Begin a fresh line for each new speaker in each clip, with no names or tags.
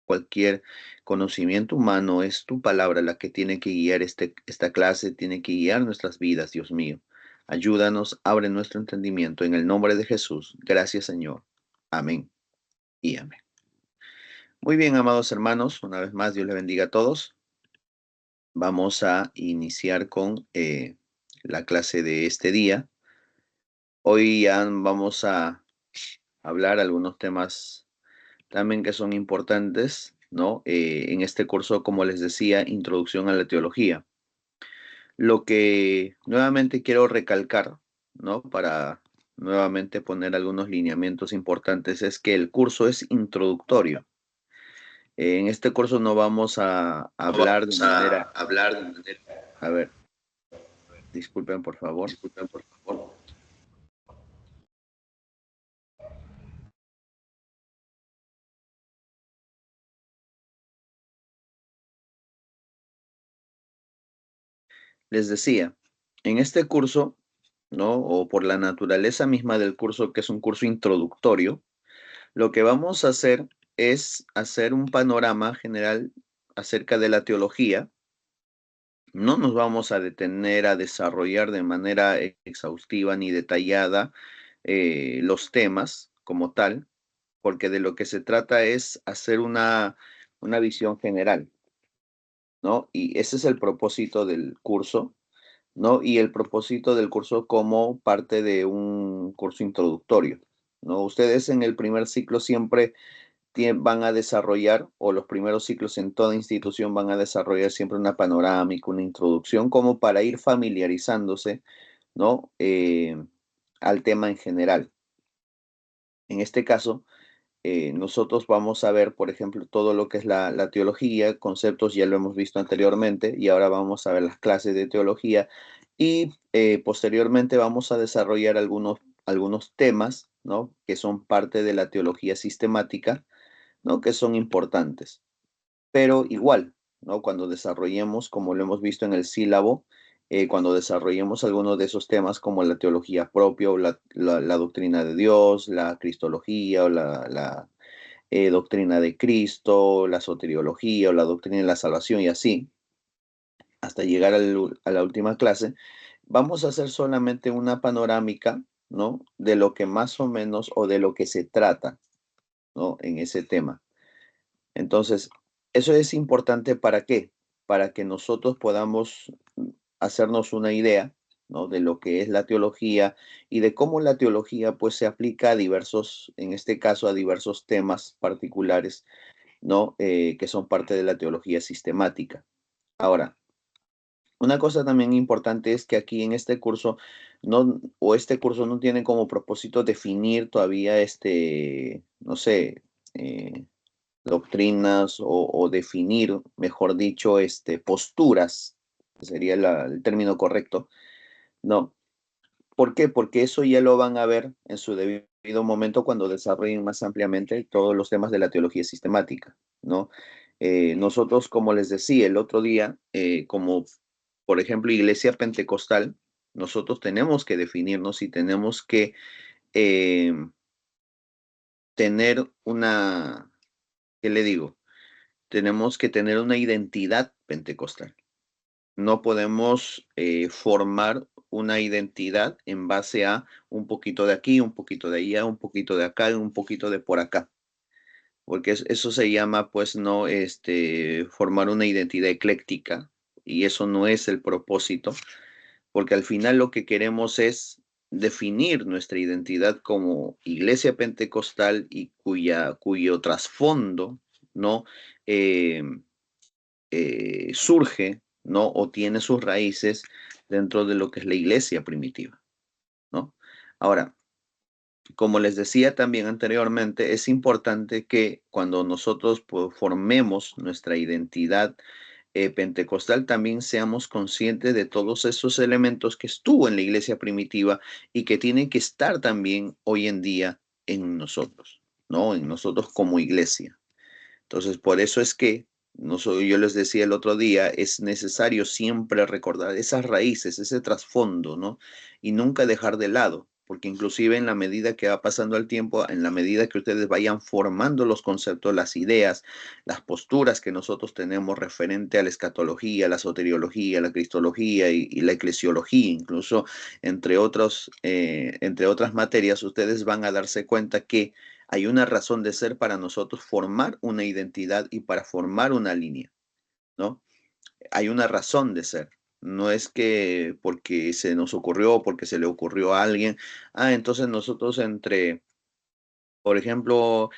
cualquier conocimiento humano, es tu palabra la que tiene que guiar esta clase, tiene que guiar nuestras vidas, Dios mío. Ayúdanos, abre nuestro entendimiento en el nombre de Jesús. Gracias, Señor. Amén y amén. Muy bien, amados hermanos, una vez más, Dios les bendiga a todos. Vamos a iniciar con la clase de este día. Hoy ya vamos a hablar algunos temas también que son importantes, ¿no? En este curso, como les decía, Introducción a la Teología. Lo que nuevamente quiero recalcar, ¿no? Para nuevamente poner algunos lineamientos importantes, es que el curso es introductorio. En este curso no vamos a hablar de
Vamos a
manera,
hablar de manera,
a ver, disculpen por favor.
disculpen por favor,
Les decía, en este curso, ¿no? O por la naturaleza misma del curso, que es un curso introductorio, lo que vamos a hacer es hacer un panorama general acerca de la teología. No nos vamos a detener a desarrollar de manera exhaustiva ni detallada los temas como tal, porque de lo que se trata es hacer una visión general, ¿no? Y ese es el propósito del curso, ¿no? Y el propósito del curso como parte de un curso introductorio, ¿no? Ustedes en el primer ciclo siempre van a desarrollar, o los primeros ciclos en toda institución van a desarrollar siempre una panorámica, una introducción, como para ir familiarizándose, ¿no? Al tema en general. En este caso, nosotros vamos a ver, por ejemplo, todo lo que es la teología, conceptos ya lo hemos visto anteriormente, y ahora vamos a ver las clases de teología, y posteriormente vamos a desarrollar algunos temas, ¿no? Que son parte de la teología sistemática, ¿no? Que son importantes. Pero igual, ¿no? Cuando desarrollemos, como lo hemos visto en el sílabo, cuando desarrollemos algunos de esos temas como la teología propia o la doctrina de Dios, la cristología o la doctrina de Cristo, la soteriología o la doctrina de la salvación y así, hasta llegar a la última clase, vamos a hacer solamente una panorámica, ¿no? De lo que más o menos o de lo que se trata, ¿no? En ese tema. Entonces, eso es importante ¿para qué? Para que nosotros podamos hacernos una idea, ¿no? De lo que es la teología y de cómo la teología pues se aplica a diversos, en este caso a diversos temas particulares, ¿no? Que son parte de la teología sistemática. Ahora, una cosa también importante es que aquí en este curso este curso no tiene como propósito definir todavía no sé, doctrinas o definir, mejor dicho, posturas, que sería el término correcto, ¿no? ¿Por qué? Porque eso ya lo van a ver en su debido momento cuando desarrollen más ampliamente todos los temas de la teología sistemática, ¿no? Nosotros, como les decía el otro día, como por ejemplo Iglesia Pentecostal, nosotros tenemos que definirnos y tenemos que eh, tener ¿qué le digo? Tenemos que tener una identidad pentecostal. No podemos formar una identidad en base a un poquito de aquí, un poquito de allá, un poquito de acá, un poquito de por acá, porque eso se llama, pues, no, formar una identidad ecléctica, y eso no es el propósito, porque al final lo que queremos es definir nuestra identidad como iglesia pentecostal y cuyo trasfondo, ¿no? Eh, surge, ¿no? O tiene sus raíces dentro de lo que es la iglesia primitiva, ¿no? Ahora, como les decía también anteriormente, es importante que cuando nosotros pues, formemos nuestra identidad pentecostal, también seamos conscientes de todos esos elementos que estuvo en la iglesia primitiva y que tienen que estar también hoy en día en nosotros, ¿no? En nosotros como iglesia. Entonces, por eso es que yo les decía el otro día, es necesario siempre recordar esas raíces, ese trasfondo, ¿no? Y nunca dejar de lado. porque inclusive en la medida que va pasando el tiempo, en la medida que ustedes vayan formando los conceptos, las ideas, las posturas que nosotros tenemos referente a la escatología, la soteriología, la cristología y la eclesiología, incluso entre otras materias, ustedes van a darse cuenta que hay una razón de ser para nosotros formar una identidad y para formar una línea, ¿no? Hay una razón de ser. No es que porque se nos ocurrió, porque se le ocurrió a alguien, entonces nosotros entre, por ejemplo,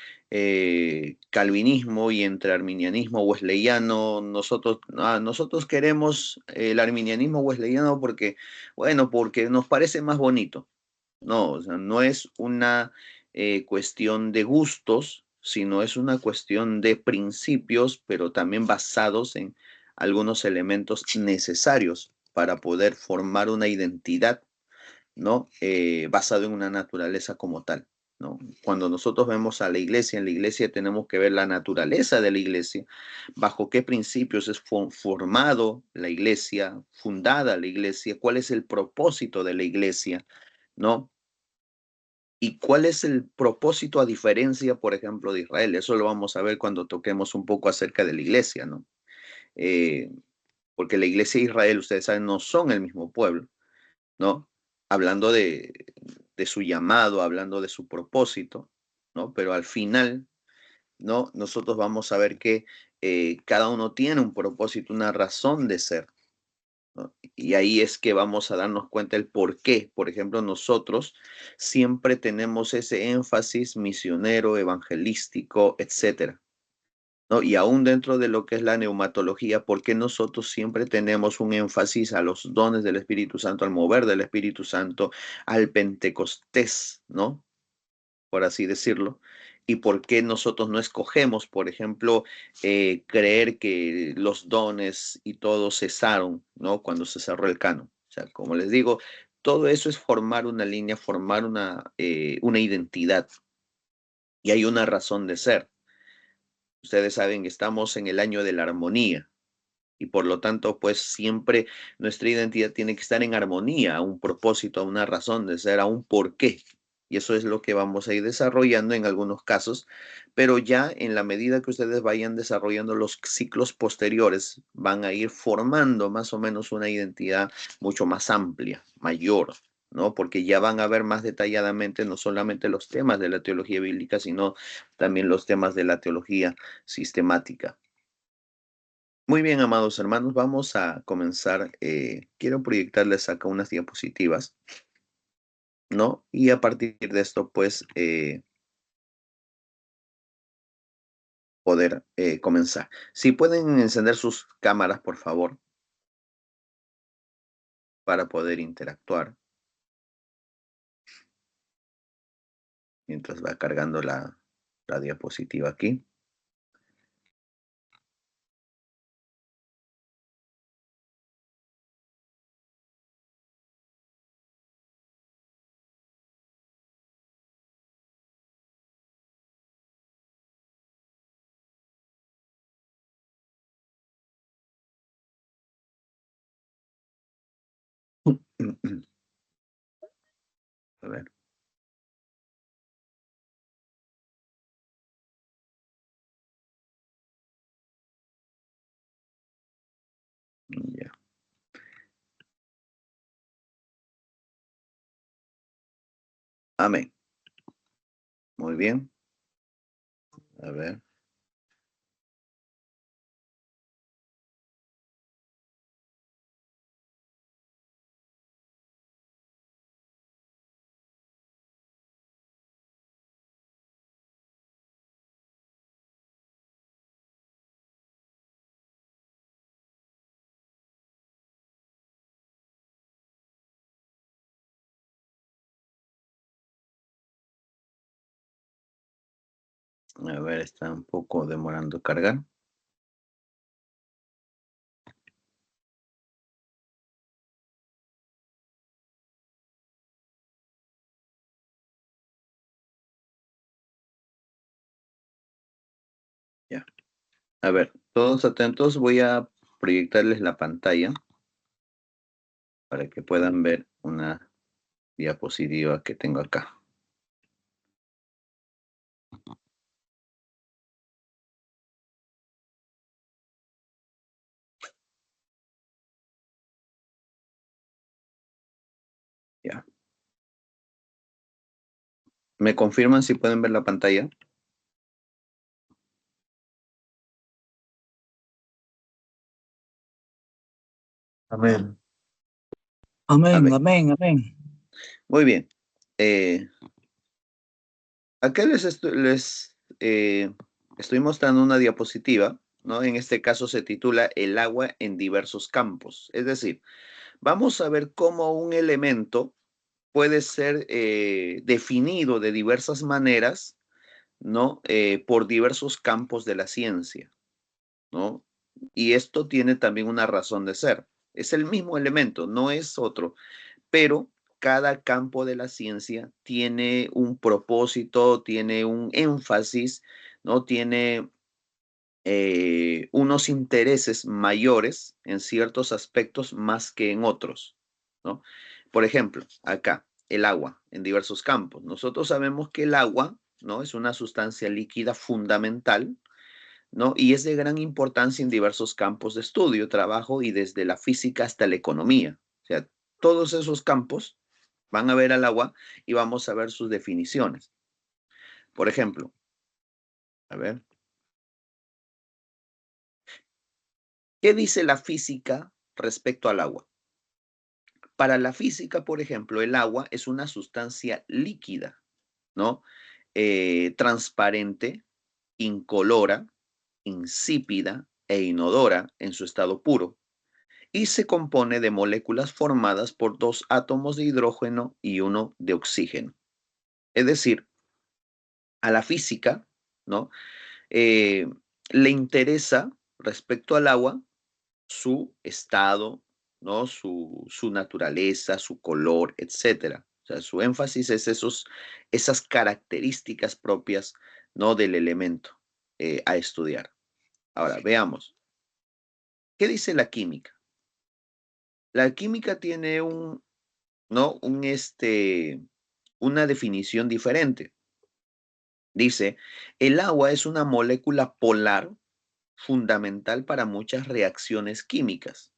calvinismo y entre arminianismo wesleyano, nosotros queremos el arminianismo wesleyano porque, bueno, porque nos parece más bonito. No, o sea, no es una cuestión de gustos, sino es una cuestión de principios, pero también basados en algunos elementos necesarios para poder formar una identidad, ¿no? Basado en una naturaleza como tal, ¿no? Cuando nosotros vemos a la iglesia, en la iglesia tenemos que ver la naturaleza de la iglesia, bajo qué principios es formado la iglesia, fundada la iglesia, cuál es el propósito de la iglesia, ¿no? ¿Y cuál es el propósito a diferencia, por ejemplo, de Israel? Eso lo vamos a ver cuando toquemos un poco acerca de la iglesia, ¿no? Eh, Porque la iglesia y Israel, ustedes saben, no son el mismo pueblo, ¿no? Hablando de su llamado, hablando de su propósito, ¿no? Pero al final, ¿no? Nosotros vamos a ver que cada uno tiene un propósito, una razón de ser, ¿no? Y ahí es que vamos a darnos cuenta el por qué. Por ejemplo, nosotros siempre tenemos ese énfasis misionero, evangelístico, etcétera, ¿no? Y aún dentro de lo que es la neumatología, ¿por qué nosotros siempre tenemos un énfasis a los dones del Espíritu Santo, al mover del Espíritu Santo, al Pentecostés, ¿no? Por así decirlo, y por qué nosotros no escogemos, por ejemplo, creer que los dones y todo cesaron, ¿no? Cuando se cerró el canon. O sea, como les digo, todo eso es formar una línea, formar una identidad, y hay una razón de ser. Ustedes saben que estamos en el año de la armonía. Y por lo tanto, pues siempre nuestra identidad tiene que estar en armonía, a un propósito, a una razón de ser, a un porqué. Y eso es lo que vamos a ir desarrollando en algunos casos, pero ya en la medida que ustedes vayan desarrollando los ciclos posteriores, van a ir formando más o menos una identidad mucho más amplia, mayor, ¿no? Porque ya van a ver más detalladamente no solamente los temas de la teología bíblica, sino también los temas de la teología sistemática. Muy bien, amados hermanos, vamos a comenzar. Quiero proyectarles acá unas diapositivas, ¿no? Y a partir de esto, pues, poder comenzar. Si pueden encender sus cámaras, por favor, para poder interactuar mientras va cargando la diapositiva aquí. A ver, ya. Amén. Muy bien. A ver. A ver, está un poco demorando cargar. Ya. A ver, todos atentos. Voy a proyectarles la pantalla para que puedan ver una. diapositiva que tengo acá. Ya. ¿Me confirman si pueden ver la pantalla?
Amén.
A
Amén,
ver,
amén, amén.
muy bien. Acá estoy mostrando una diapositiva, ¿no? En este caso se titula El agua en diversos campos. Es decir, vamos a ver cómo un elemento puede ser definido de diversas maneras, ¿no? Por diversos campos de la ciencia, ¿no? Y esto tiene también una razón de ser. Es el mismo elemento, no es otro, pero cada campo de la ciencia tiene un propósito, tiene un énfasis, ¿no? Tiene unos intereses mayores en ciertos aspectos más que en otros, ¿no? Por ejemplo, acá, el agua en diversos campos. Nosotros sabemos que el agua, ¿no? Es una sustancia líquida fundamental, ¿no? Y es de gran importancia en diversos campos de estudio, trabajo y desde la física hasta la economía. O sea, todos esos campos van a ver al agua y vamos a ver sus definiciones. Por ejemplo, a ver, ¿qué dice la física respecto al agua? Para la física, por ejemplo, el agua es una sustancia líquida, ¿no? Transparente, incolora, insípida e inodora en su estado puro y se compone de moléculas formadas por dos átomos de hidrógeno y uno de oxígeno. Es decir, a la física, ¿no? Eh, le interesa respecto al agua su estado, ¿no? Su naturaleza, su color, etcétera. O sea, su énfasis es esas características propias, ¿no? Del elemento a estudiar. Ahora, veamos. ¿Qué dice la química? La química tiene ¿no? Una definición diferente. Dice, el agua es una molécula polar fundamental para muchas reacciones químicas.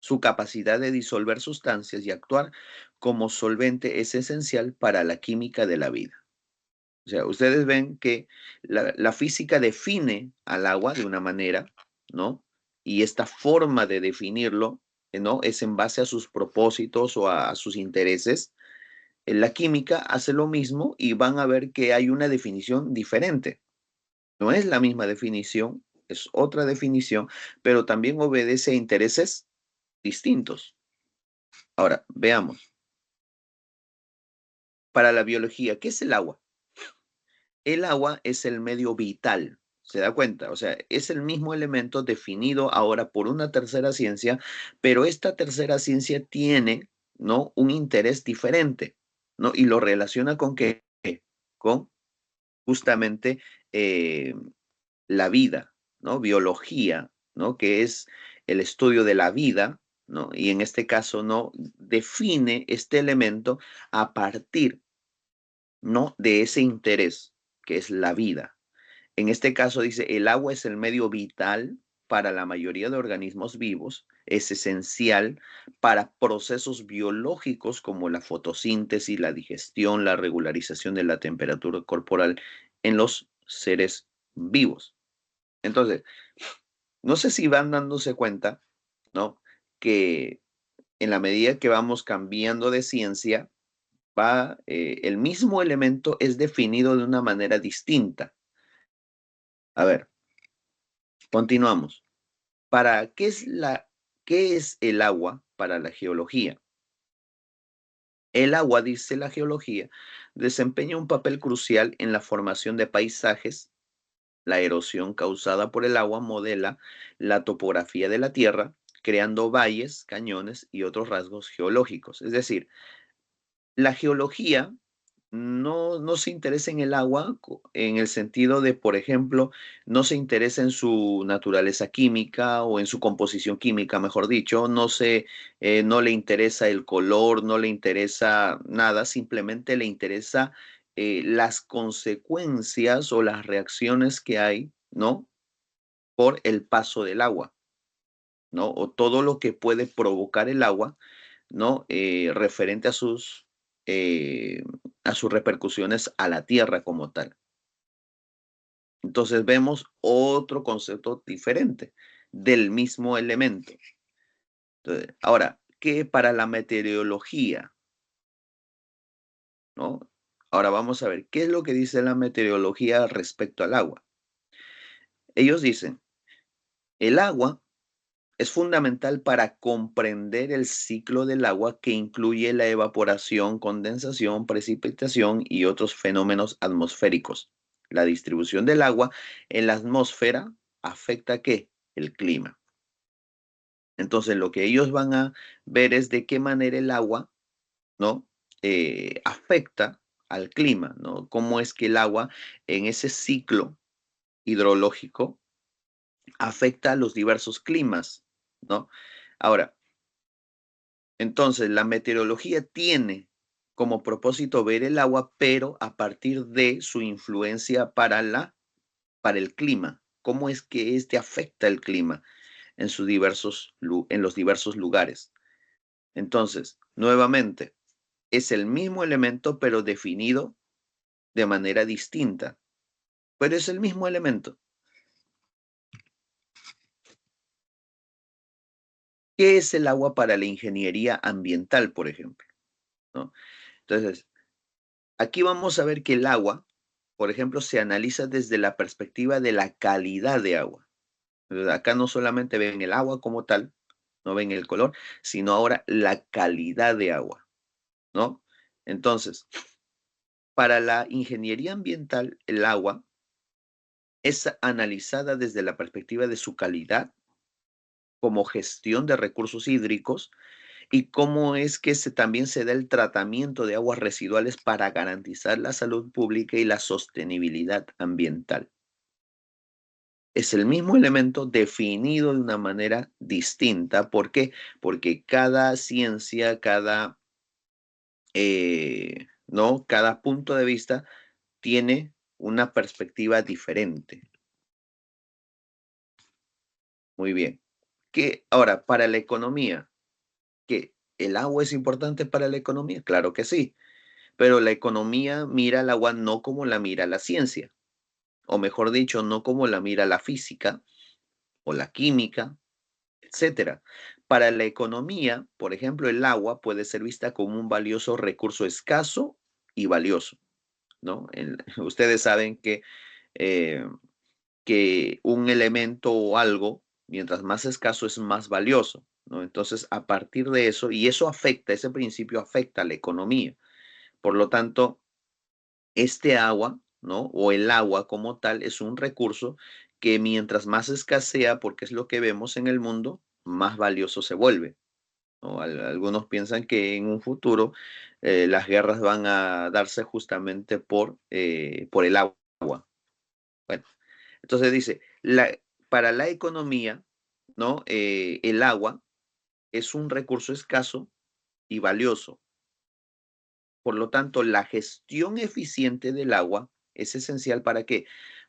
Su capacidad de disolver sustancias y actuar como solvente es esencial para la química de la vida. O sea, ustedes ven que la física define al agua de una manera, ¿no? Y esta forma de definirlo, ¿no? Es en base a sus propósitos o a sus intereses. La química hace lo mismo y van a ver que hay una definición diferente. No es la misma definición, es otra definición, pero también obedece a intereses distintos. Ahora, veamos. Para la biología, ¿qué es el agua? El agua es el medio vital, ¿se da cuenta? O sea, es el mismo elemento definido ahora por una tercera ciencia, pero esta tercera ciencia tiene, ¿no? Un interés diferente, ¿no? Y lo relaciona con qué? Con justamente eh, la vida, ¿no? Biología, ¿no? Que es el estudio de la vida, ¿no? Y en este caso, ¿no? Define este elemento a partir, ¿no? De ese interés que es la vida. En este caso dice, el agua es el medio vital para la mayoría de organismos vivos, es esencial para procesos biológicos como la fotosíntesis, la digestión, la regularización de la temperatura corporal en los seres vivos. Entonces, no sé si van dándose cuenta, ¿no? Que en la medida que vamos cambiando de ciencia, el mismo elemento es definido de una manera distinta. A ver, continuamos. ¿Para qué es el agua para la geología? El agua, dice la geología, desempeña un papel crucial en la formación de paisajes. La erosión causada por el agua modela la topografía de la Tierra, creando valles, cañones y otros rasgos geológicos. Es decir, la geología, no se interesa en el agua, en el sentido de, por ejemplo, no se interesa en su naturaleza química o en su composición química, mejor dicho, no le interesa el color, no le interesa nada, simplemente le interesa las consecuencias o las reacciones que hay, ¿no? Por el paso del agua, ¿no? O todo lo que puede provocar el agua, ¿no? Referente eh, a sus repercusiones a la tierra como tal. Entonces vemos otro concepto diferente del mismo elemento. Entonces, ahora, ¿qué para la meteorología? ¿No? Ahora vamos a ver, ¿qué es lo que dice la meteorología respecto al agua? Ellos dicen, el agua es fundamental para comprender el ciclo del agua que incluye la evaporación, condensación, precipitación y otros fenómenos atmosféricos. La distribución del agua en la atmósfera afecta ¿qué? El clima. Entonces, lo que ellos van a ver es de qué manera el agua, ¿no? Afecta al clima, ¿no? Cómo es que el agua en ese ciclo hidrológico afecta a los diversos climas, ¿no? Ahora, entonces, la meteorología tiene como propósito ver el agua, pero a partir de su influencia para el clima. ¿Cómo es que este afecta el clima en en los diversos lugares? Entonces, nuevamente, es el mismo elemento, pero definido de manera distinta. Pero es el mismo elemento. ¿Qué es el agua para la ingeniería ambiental, por ejemplo? ¿No? Entonces, aquí vamos a ver que el agua, por ejemplo, se analiza desde la perspectiva de la calidad de agua. Acá no solamente ven el agua como tal, no ven el color, sino ahora la calidad de agua, ¿no? Entonces, para la ingeniería ambiental, el agua es analizada desde la perspectiva de su calidad como gestión de recursos hídricos y cómo es que también se da el tratamiento de aguas residuales para garantizar la salud pública y la sostenibilidad ambiental. Es el mismo elemento definido de una manera distinta. ¿Por qué? Porque cada ciencia, ¿no? Cada punto de vista tiene una perspectiva diferente. Muy bien. Ahora, para la economía, ¿que el agua es importante para la economía? Claro que sí, pero la economía mira el agua no como la mira la ciencia, o mejor dicho, no como la mira la física o la química, etcétera. Para la economía, por ejemplo, el agua puede ser vista como un valioso recurso escaso y valioso, ¿no? Ustedes saben eh, que un elemento o algo, mientras más escaso, es más valioso, ¿no? Entonces, a partir de eso, y eso afecta, ese principio afecta a la economía. Por lo tanto, este agua, ¿no? O el agua como tal es un recurso que mientras más escasea, porque es lo que vemos en el mundo, más valioso se vuelve, ¿no? Algunos piensan que en un futuro las guerras van a darse justamente por el agua. Bueno, entonces dice, para la economía, ¿no? El agua es un recurso escaso y valioso. Por lo tanto, la gestión eficiente del agua es esencial para qué?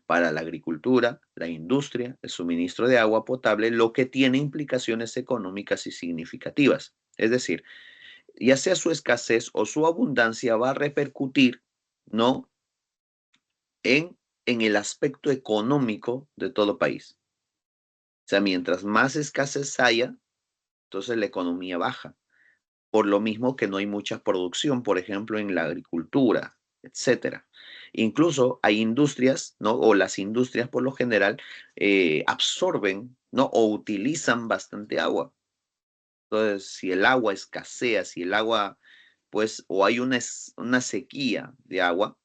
Para la agricultura, la industria, el suministro de agua potable, lo que tiene implicaciones económicas y significativas. Es decir, ya sea su escasez o su abundancia va a repercutir, ¿no? En el aspecto económico de todo país. O sea, mientras más escasez haya, entonces la economía baja. Por lo mismo que no hay mucha producción, por ejemplo, en la agricultura, etcétera. Incluso hay industrias, ¿no? O las industrias por lo general absorben, ¿no? O utilizan bastante agua. Entonces, si el agua escasea, si el agua, pues, o hay una sequía de agua,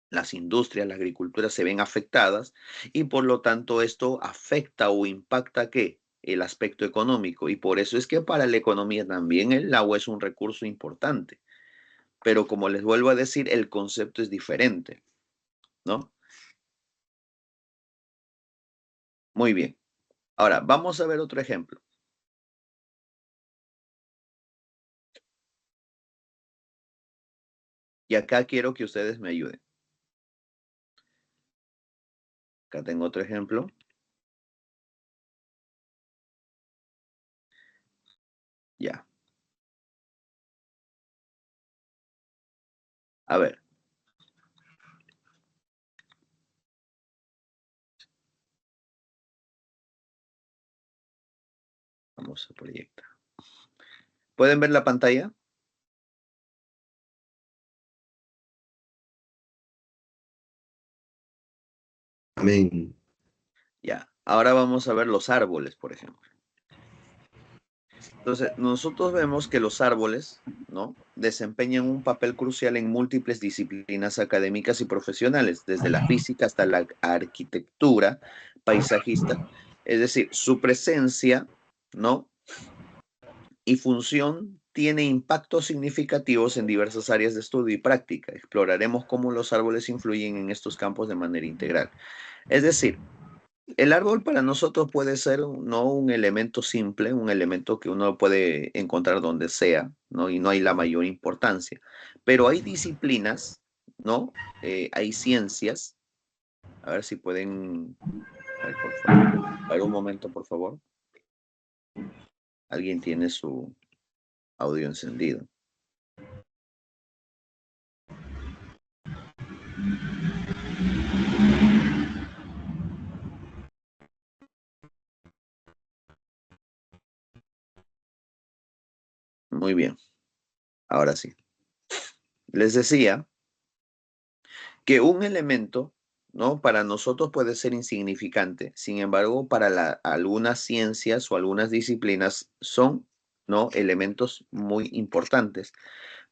las industrias, la agricultura se ven afectadas y por lo tanto esto afecta o impacta ¿qué? El aspecto económico y por eso es que para la economía también el agua es un recurso importante. pero como les vuelvo a decir, el concepto es diferente, ¿no? Muy bien. Ahora, vamos a ver otro ejemplo. Y acá quiero que ustedes me ayuden. Acá tengo otro ejemplo. Ya. A ver. Vamos a proyectar. ¿Pueden ver la pantalla?
Amén.
Ya. Ahora vamos a ver los árboles, por ejemplo. Entonces, nosotros vemos que los árboles, ¿no? Desempeñan un papel crucial en múltiples disciplinas académicas y profesionales, desde la física hasta la arquitectura paisajista. Es decir, su presencia, ¿no? Y función tiene impactos significativos en diversas áreas de estudio y práctica. Exploraremos cómo los árboles influyen en estos campos de manera integral. Es decir, el árbol para nosotros puede ser no un elemento simple, un elemento que uno puede encontrar donde sea, ¿no? Y no hay la mayor importancia. Pero hay disciplinas, ¿no? Hay ciencias. A ver si pueden. A ver, por favor. A ver, un momento, por favor. Alguien tiene su audio encendido. Muy bien. Ahora sí. Les decía que un elemento, ¿no? Para nosotros puede ser insignificante, sin embargo, para algunas ciencias o algunas disciplinas son, ¿no? Elementos muy importantes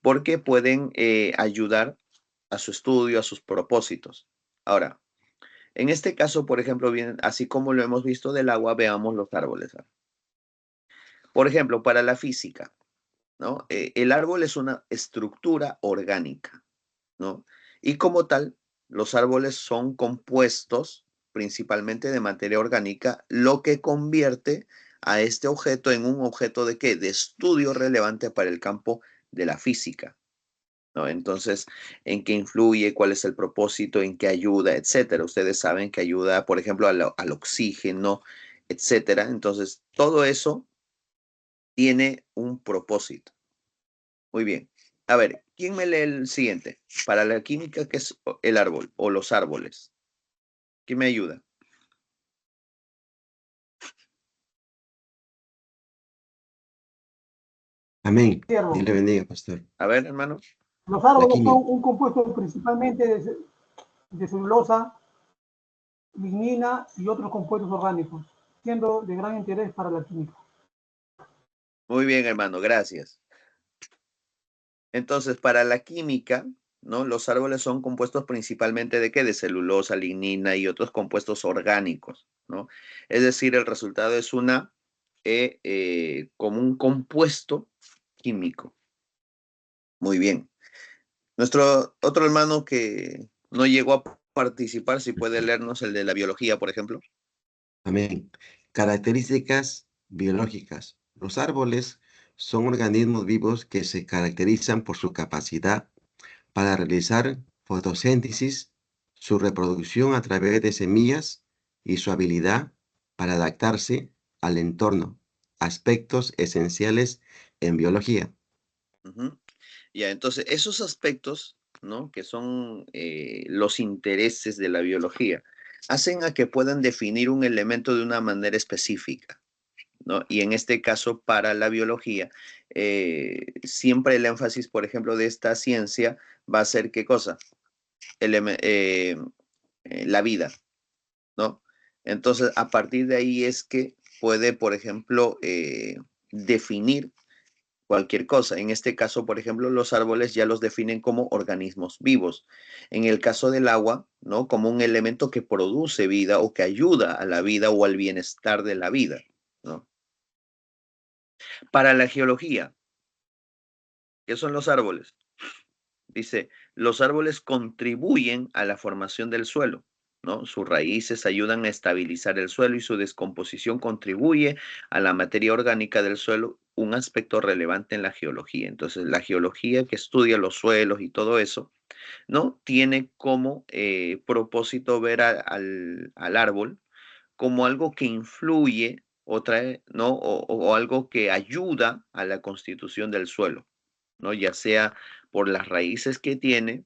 porque pueden ayudar a su estudio, a sus propósitos. Ahora, en este caso, por ejemplo, bien, así como lo hemos visto del agua, veamos los árboles. Por ejemplo, para la física, ¿no? El árbol es una estructura orgánica, ¿no? Y como tal, los árboles son compuestos principalmente de materia orgánica, lo que convierte a este objeto en un objeto de qué? De estudio relevante para el campo de la física, ¿no? Entonces, ¿en qué influye? ¿Cuál es el propósito? ¿En qué ayuda? Etcétera. Ustedes saben que ayuda, por ejemplo, al oxígeno, etcétera. Entonces, todo eso tiene un propósito. Muy bien. A ver, ¿quién me lee el siguiente? Para la química, ¿qué es el árbol o los árboles? ¿Quién me ayuda?
Amén. Dios
Siervo.
le bendiga, pastor.
A ver, hermano.
Los
La
árboles son
química.
un compuesto principalmente de celulosa, lignina y otros compuestos orgánicos, siendo de gran interés para la química.
Muy bien, hermano, gracias. Entonces, para la química, ¿no? Los árboles son compuestos principalmente de qué? De celulosa, lignina y otros compuestos orgánicos, ¿no? Es decir, el resultado es como un compuesto químico. Muy bien. Nuestro otro hermano que no llegó a participar, si puede leernos el de la biología, por ejemplo.
Amén. Características biológicas. Los árboles son organismos vivos que se caracterizan por su capacidad para realizar fotosíntesis, su reproducción a través de semillas y su habilidad para adaptarse al entorno, aspectos esenciales en biología.
Ujú. Ya, entonces esos aspectos, ¿no? Que son los intereses de la biología, hacen a que puedan definir un elemento de una manera específica, ¿no? Y en este caso, para la biología, siempre el énfasis, por ejemplo, de esta ciencia va a ser ¿qué cosa? La vida, ¿no? Entonces, a partir de ahí es que puede, por ejemplo, definir cualquier cosa. En este caso, por ejemplo, los árboles ya los definen como organismos vivos. En el caso del agua, ¿no? Como un elemento que produce vida o que ayuda a la vida o al bienestar de la vida, ¿no? Para la geología, ¿qué son los árboles? Dice, los árboles contribuyen a la formación del suelo, ¿no? Sus raíces ayudan a estabilizar el suelo y su descomposición contribuye a la materia orgánica del suelo, un aspecto relevante en la geología. Entonces, la geología que estudia los suelos y todo eso, ¿no? Tiene como propósito ver al árbol como algo que influye o trae, ¿no? O algo que ayuda a la constitución del suelo, ¿no? Ya sea por las raíces que tiene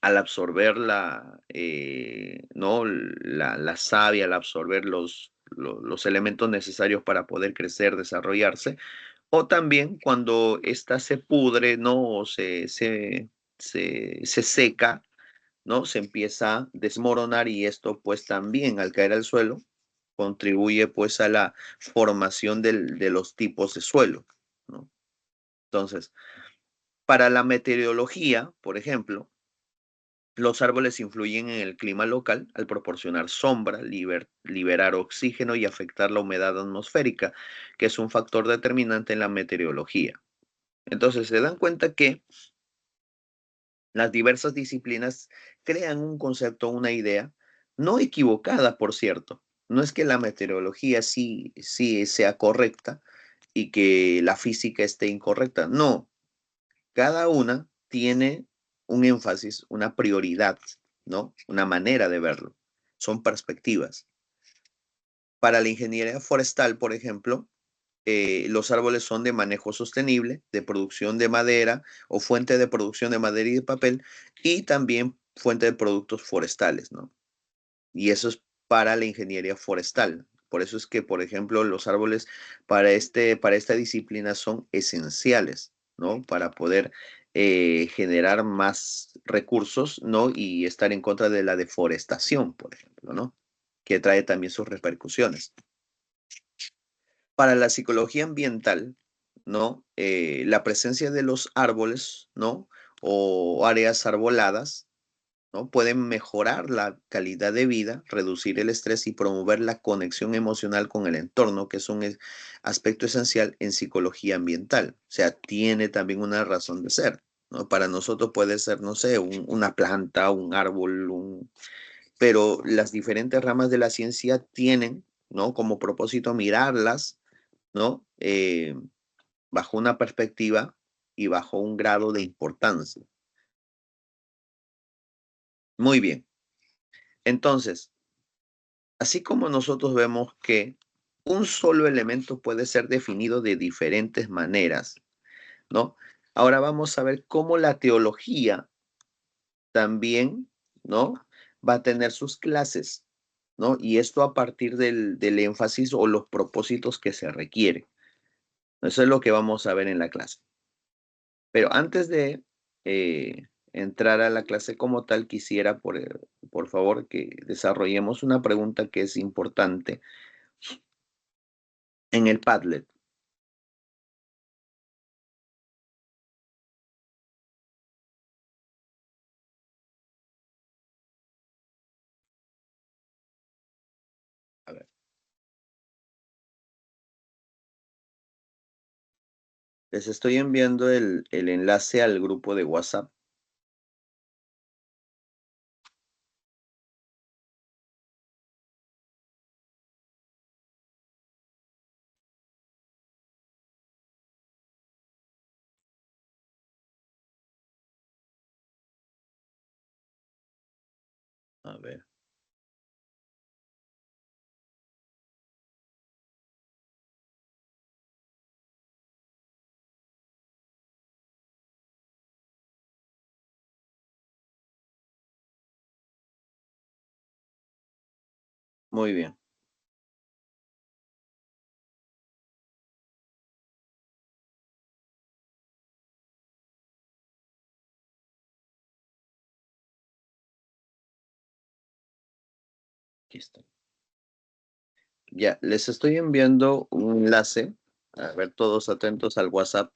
al absorber ¿no? la savia, al absorber los elementos necesarios para poder crecer, desarrollarse, o también cuando ésta se pudre, ¿no? O se seca, ¿no? Se empieza a desmoronar y esto pues también al caer al suelo contribuye pues a la formación de los tipos de suelo, ¿no? Entonces, para la meteorología, por ejemplo, los árboles influyen en el clima local al proporcionar sombra, liberar oxígeno y afectar la humedad atmosférica, que es un factor determinante en la meteorología. Entonces, se dan cuenta que las diversas disciplinas crean un concepto, una idea, no equivocada, por cierto. No es que la meteorología sí sea correcta y que la física esté incorrecta. No, cada una tiene un énfasis, una prioridad, ¿no? Una manera de verlo. Son perspectivas. Para la ingeniería forestal, por ejemplo, los árboles son de manejo sostenible, de producción de madera o fuente de producción de madera y de papel, y también fuente de productos forestales, ¿no? Y eso es para la ingeniería forestal. Por eso es que, por ejemplo, los árboles para esta disciplina son esenciales, ¿no? Para poder generar más recursos, ¿no? Y estar en contra de la deforestación, por ejemplo, ¿no? Que trae también sus repercusiones. Para la psicología ambiental, ¿no? La presencia de los árboles, ¿no? O áreas arboladas, ¿no? Pueden mejorar la calidad de vida, reducir el estrés y promover la conexión emocional con el entorno, que es un aspecto esencial en psicología ambiental. O sea, tiene también una razón de ser, ¿no? Para nosotros puede ser, no sé, una planta, un árbol, pero las diferentes ramas de la ciencia tienen, ¿no? Como propósito mirarlas, ¿no? Bajo una perspectiva y bajo un grado de importancia. Muy bien. Entonces, así como nosotros vemos que un solo elemento puede ser definido de diferentes maneras, ¿no? Ahora vamos a ver cómo la teología también, ¿no? Va a tener sus clases, ¿no? Y esto a partir del énfasis o los propósitos que se requieren. Eso es lo que vamos a ver en la clase. Pero antes de entrar a la clase como tal, quisiera, por favor, que desarrollemos una pregunta que es importante en el Padlet. A ver, les estoy enviando el enlace al grupo de WhatsApp. A ver, muy bien. Aquí está. Ya, les estoy enviando un enlace. A ver, todos atentos al WhatsApp.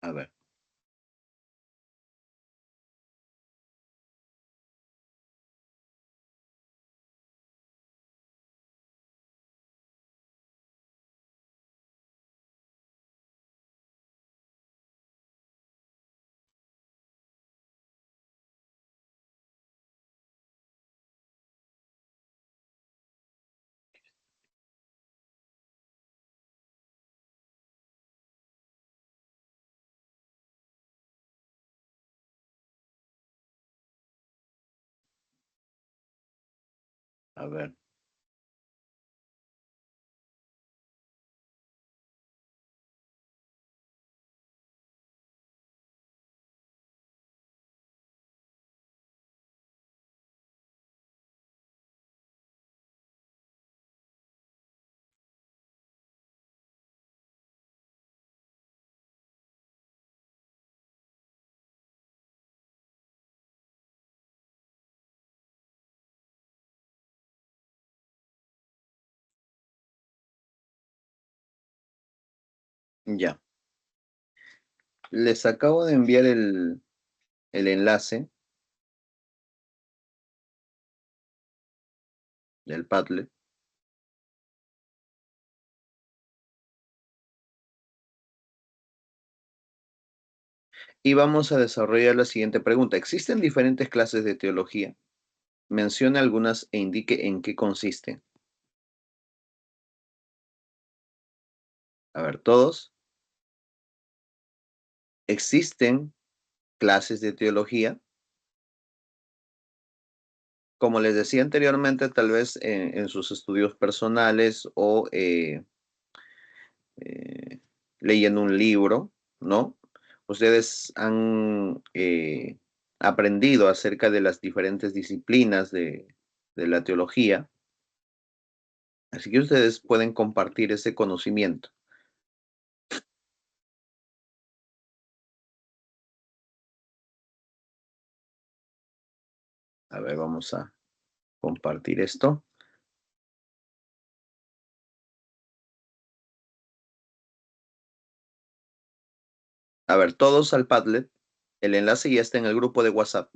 A ver. A ver. Ya. Les acabo de enviar el enlace del Padlet. Y vamos a desarrollar la siguiente pregunta. ¿Existen diferentes clases de teología? Mencione algunas e indique en qué consisten. A ver, todos. ¿Existen clases de teología? Como les decía anteriormente, tal vez en sus estudios personales o eh, leyendo un libro, ¿no? Ustedes han aprendido acerca de las diferentes disciplinas de la teología, así que ustedes pueden compartir ese conocimiento. A ver, vamos a compartir esto. A ver, todos al Padlet. El enlace ya está en el grupo de WhatsApp.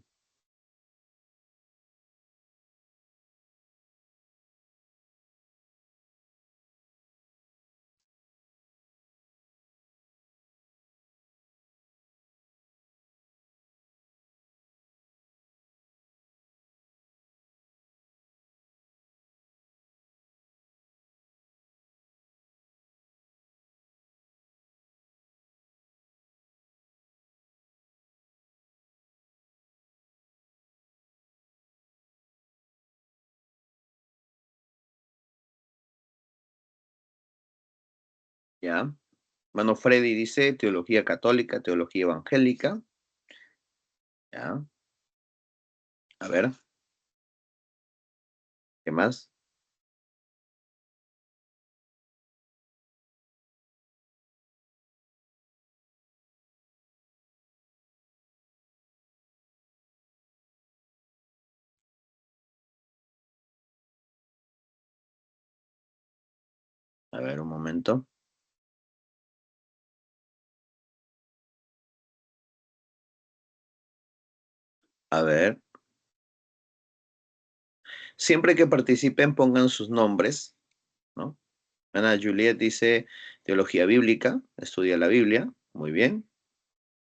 ¿Ya? Mano Freddy dice teología católica, teología evangélica. ¿Ya? A ver, ¿qué más? A ver, un momento. A ver. Siempre que participen, pongan sus nombres, ¿no? Ana Juliet dice teología bíblica, estudia la Biblia. Muy bien.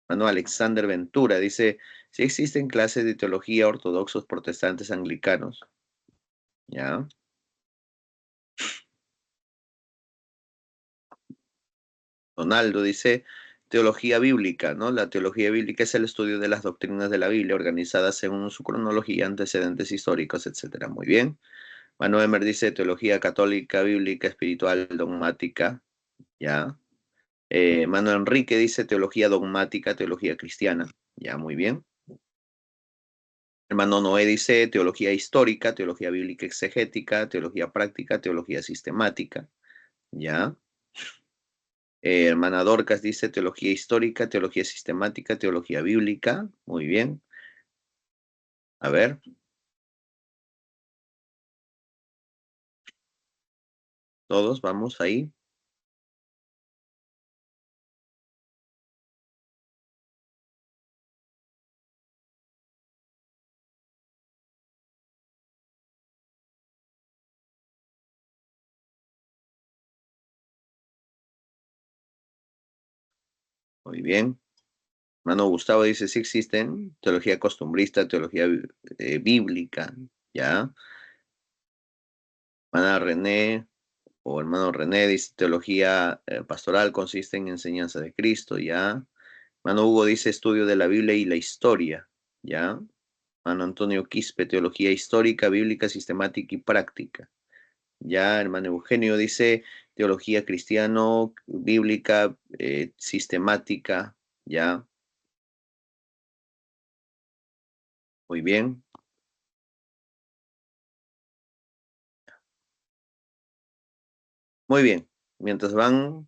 Mano Alexander Ventura dice, si existen clases de teología ortodoxos, protestantes, anglicanos. ¿Ya? Donaldo dice teología bíblica, ¿no? La teología bíblica es el estudio de las doctrinas de la Biblia organizadas según su cronología, antecedentes históricos, etcétera. Muy bien. Manuel Emer dice teología católica, bíblica, espiritual, dogmática. ¿Ya? Manuel Enrique dice teología dogmática, teología cristiana. Ya, muy bien. Hermano Noé dice teología histórica, teología bíblica exegética, teología práctica, teología sistemática. Ya. Hermana Dorcas dice teología histórica, teología sistemática, teología bíblica. Muy bien. A ver, todos vamos ahí. Muy bien. Hermano Gustavo dice, sí existen teología costumbrista, teología bíblica, ¿ya? Hermana René o hermano René dice, teología pastoral consiste en enseñanza de Cristo, ¿ya? Hermano Hugo dice, estudio de la Biblia y la historia, ¿ya? Hermano Antonio Quispe, teología histórica, bíblica, sistemática y práctica. Ya, hermano Eugenio dice teología cristiano, bíblica, sistemática, ya. Muy bien. Muy bien. Mientras van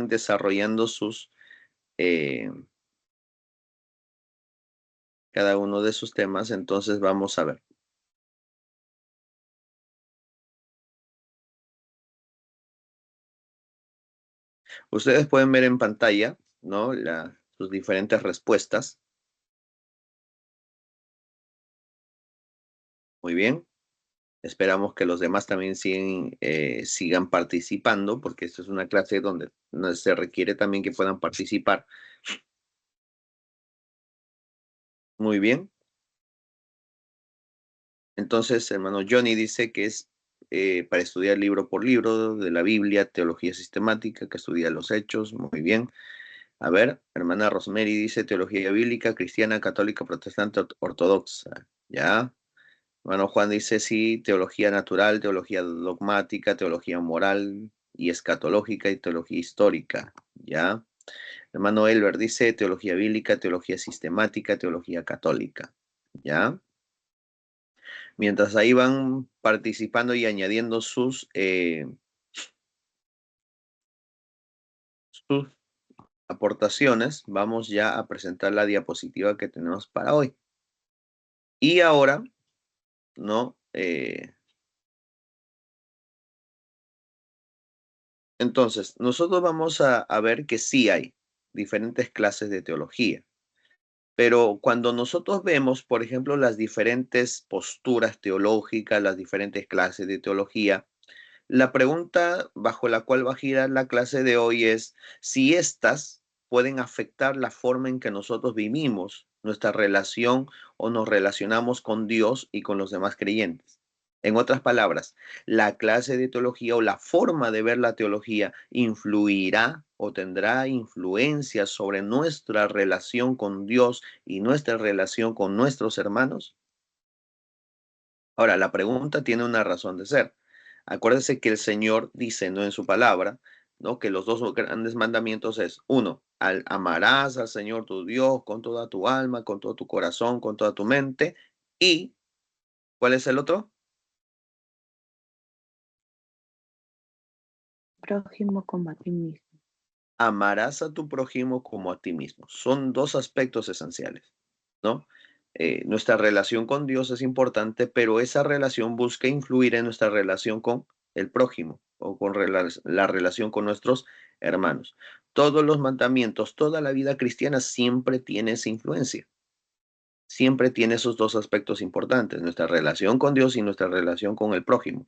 desarrollando eh, cada uno de sus temas, entonces vamos a ver. Ustedes pueden ver en pantalla, ¿no? Sus diferentes respuestas. Muy bien. Esperamos que los demás también sigan participando, porque esto es una clase donde se requiere también que puedan participar. Muy bien. Entonces, hermano Johnny dice que es para estudiar libro por libro de la Biblia, teología sistemática, que estudia los hechos. Muy bien. A ver, hermana Rosemary dice teología bíblica, cristiana, católica, protestante, ortodoxa. Ya. Hermano Juan dice sí, teología natural, teología dogmática, teología moral y escatológica y teología histórica. Ya. Hermano Elber dice teología bíblica, teología sistemática, teología católica. Ya. Mientras ahí van participando y añadiendo sus aportaciones, vamos ya a presentar la diapositiva que tenemos para hoy. Y ahora, ¿no? Entonces, nosotros vamos a ver que sí hay diferentes clases de teología, pero cuando nosotros vemos, por ejemplo, las diferentes posturas teológicas, las diferentes clases de teología, la pregunta bajo la cual va a girar la clase de hoy es si éstas pueden afectar la forma en que nosotros vivimos nuestra relación o nos relacionamos con Dios y con los demás creyentes. En otras palabras, la clase de teología o la forma de ver la teología influirá o tendrá influencia sobre nuestra relación con Dios y nuestra relación con nuestros hermanos. Ahora, la pregunta tiene una razón de ser. Acuérdense que el Señor dice, ¿no? En su palabra, ¿no? Que los dos grandes mandamientos es, uno, amarás al Señor tu Dios con toda tu alma, con todo tu corazón, con toda tu mente. Y, ¿cuál es el otro?
Prójimo como a ti mismo.
Amarás a tu prójimo como a ti mismo. Son dos aspectos esenciales, ¿no? Nuestra relación con Dios es importante, pero esa relación busca influir en nuestra relación con el prójimo o con la relación con nuestros hermanos. Todos los mandamientos, toda la vida cristiana siempre tiene esa influencia. Siempre tiene esos dos aspectos importantes, nuestra relación con Dios y nuestra relación con el prójimo.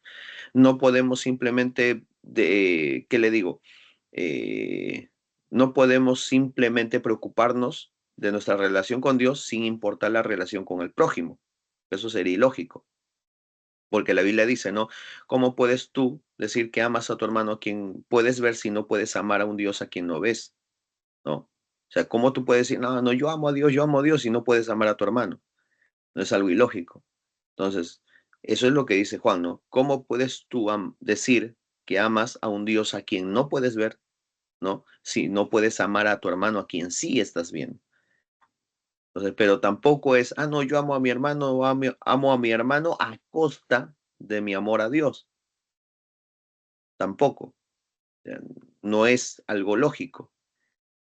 No podemos simplemente, ¿qué le digo? Eh, no podemos simplemente preocuparnos de nuestra relación con Dios sin importar la relación con el prójimo. Eso sería ilógico, porque la Biblia dice, ¿no? ¿Cómo puedes tú decir que amas a tu hermano a quien puedes ver si no puedes amar a un Dios a quien no ves? ¿No? O sea, ¿cómo tú puedes decir, no, no, yo amo a Dios y no puedes amar a tu hermano? No es algo ilógico. Entonces, eso es lo que dice Juan, ¿no? ¿Cómo puedes tú decir que amas a un Dios a quien no puedes ver, ¿no? Si no puedes amar a tu hermano a quien sí estás viendo. Entonces, pero tampoco es, no, yo amo a mi hermano o amo a mi hermano a costa de mi amor a Dios. Tampoco. O sea, no es algo lógico.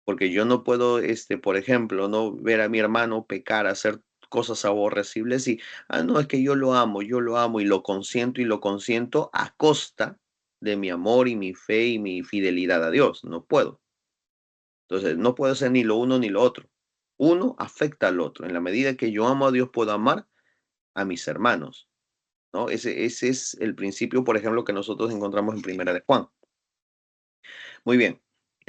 Porque yo no puedo, por ejemplo, no ver a mi hermano pecar, hacer cosas aborrecibles y, no, es que yo lo amo y lo consiento a costa de mi amor y mi fe y mi fidelidad a Dios. No puedo. Entonces, no puedo ser ni lo uno ni lo otro. Uno afecta al otro. En la medida que yo amo a Dios, puedo amar a mis hermanos, ¿no? Ese es el principio, por ejemplo, que nosotros encontramos en Primera de Juan. Muy bien.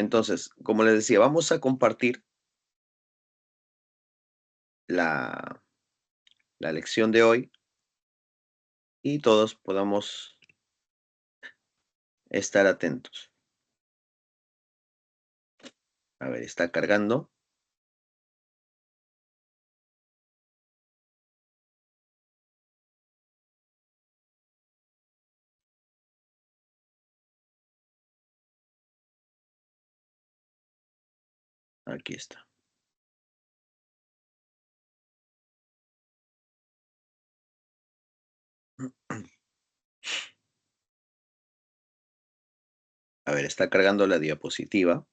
Entonces, como les decía, vamos a compartir la lección de hoy y todos podamos estar atentos. A ver, está cargando. Aquí está. A ver, está cargando la diapositiva.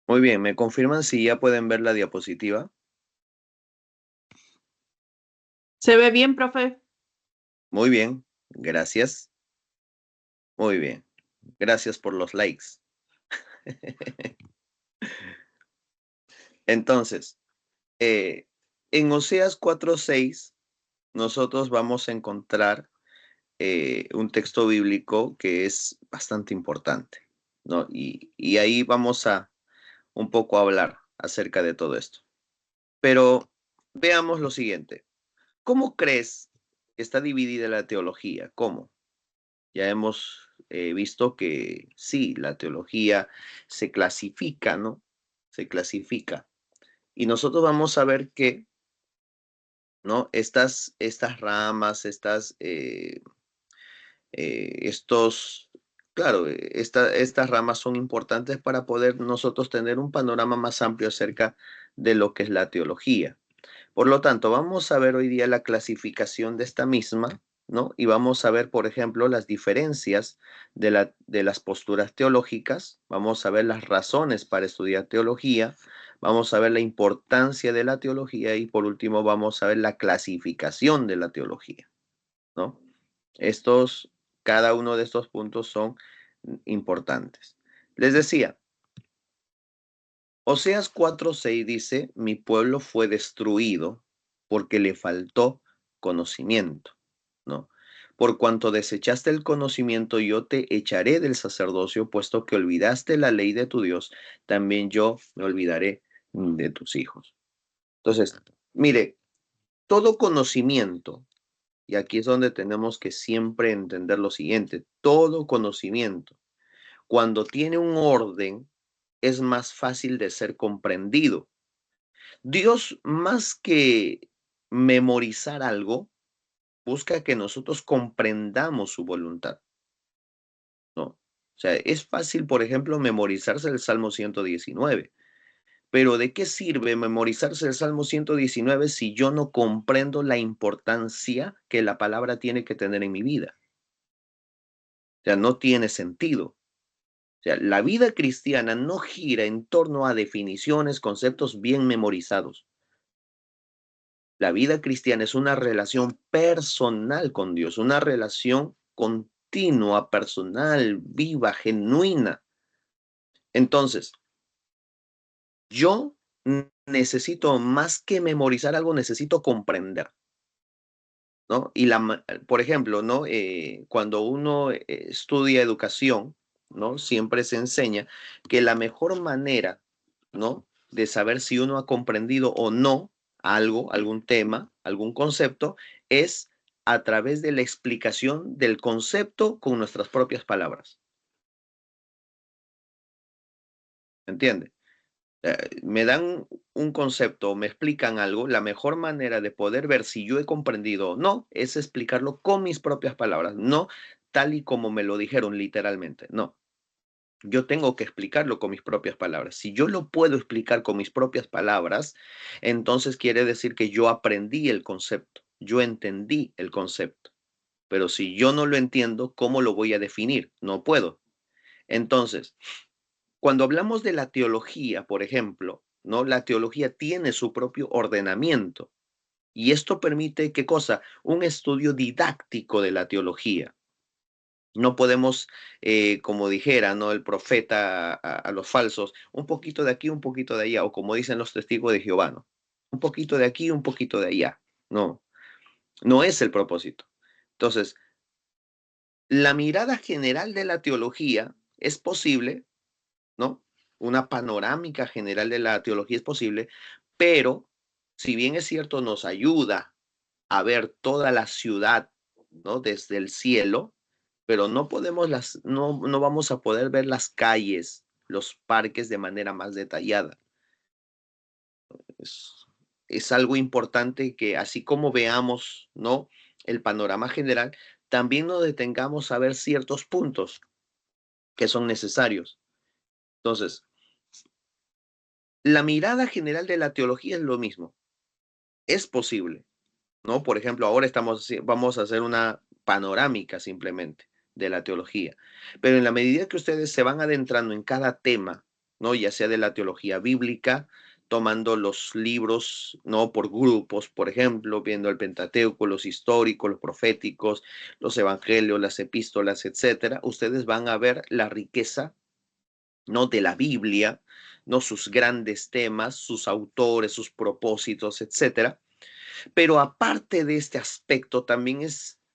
Muy bien, ¿me confirman si ya pueden ver la diapositiva?
¿Se ve bien, profe?
Muy bien, gracias. Muy bien, gracias por los likes. Entonces, en Oseas 4:6, nosotros vamos a encontrar un texto bíblico que es bastante importante, ¿no? Y ahí vamos a un poco hablar acerca de todo esto. Pero veamos lo siguiente. ¿Cómo crees que está dividida la teología? ¿Cómo? Ya hemos visto que sí, la teología se clasifica, ¿no? Se clasifica. Y nosotros vamos a ver que, ¿no? Estas ramas, claro, estas ramas son importantes para poder nosotros tener un panorama más amplio acerca de lo que es la teología. Por lo tanto, vamos a ver hoy día la clasificación de esta misma, ¿no? Y vamos a ver, por ejemplo, las diferencias de las posturas teológicas, vamos a ver las razones para estudiar teología, vamos a ver la importancia de la teología y por último vamos a ver la clasificación de la teología, ¿no? Cada uno de estos puntos son importantes. Les decía, Oseas 4:6 dice, mi pueblo fue destruido porque le faltó conocimiento, ¿no? Por cuanto desechaste el conocimiento, yo te echaré del sacerdocio, puesto que olvidaste la ley de tu Dios, también yo me olvidaré de tus hijos. Entonces, mire, todo conocimiento, y aquí es donde tenemos que siempre entender lo siguiente, todo conocimiento, cuando tiene un orden, es más fácil de ser comprendido. Dios, más que memorizar algo, busca que nosotros comprendamos su voluntad, ¿no? O sea, es fácil, por ejemplo, memorizarse el Salmo 119, pero ¿de qué sirve memorizarse el Salmo 119 si yo no comprendo la importancia que la palabra tiene que tener en mi vida? O sea, no tiene sentido. O sea, la vida cristiana no gira en torno a definiciones, conceptos bien memorizados. La vida cristiana es una relación personal con Dios, una relación continua, personal, viva, genuina. Entonces, yo necesito más que memorizar algo, necesito comprender, ¿no? Por ejemplo, ¿no? Cuando uno estudia educación, ¿no? Siempre se enseña que la mejor manera, ¿no? De saber si uno ha comprendido o no algo, algún tema, algún concepto, es a través de la explicación del concepto con nuestras propias palabras. ¿Entiende? Me dan un concepto o me explican algo, la mejor manera de poder ver si yo he comprendido o no es explicarlo con mis propias palabras, no tal y como me lo dijeron literalmente, no. Yo tengo que explicarlo con mis propias palabras. Si yo lo puedo explicar con mis propias palabras, entonces quiere decir que yo aprendí el concepto, yo entendí el concepto. Pero si yo no lo entiendo, ¿cómo lo voy a definir? No puedo. Entonces, cuando hablamos de la teología, por ejemplo, ¿no? La teología tiene su propio ordenamiento, Y esto permite, ¿qué cosa? Un estudio didáctico de la teología. No podemos, como dijera, ¿no? El profeta a los falsos, un poquito de aquí, un poquito de allá, o como dicen los testigos de Jehová, ¿no? Un poquito de aquí, un poquito de allá. No, no es el propósito. Entonces, la mirada general de la teología es posible, ¿no? Una panorámica general de la teología es posible, pero si bien es cierto, nos ayuda a ver toda la ciudad, ¿no? Desde el cielo, pero no vamos a poder ver las calles, los parques de manera más detallada. Es, es algo importante que así como veamos, ¿no? El panorama general, también nos detengamos a ver ciertos puntos que son necesarios. Entonces, la mirada general de la teología es lo mismo. Es posible, ¿no? Por ejemplo, ahora vamos a hacer una panorámica simplemente de la teología. Pero en la medida que ustedes se van adentrando en cada tema, ¿no? Ya sea de la teología bíblica, tomando los libros, ¿no? Por grupos, por ejemplo, viendo el Pentateuco, los históricos, los proféticos, los evangelios, las epístolas, etcétera, ustedes van a ver la riqueza, ¿no? De la Biblia, ¿no? Sus grandes temas, sus autores, sus propósitos, etcétera. Pero aparte de este aspecto, también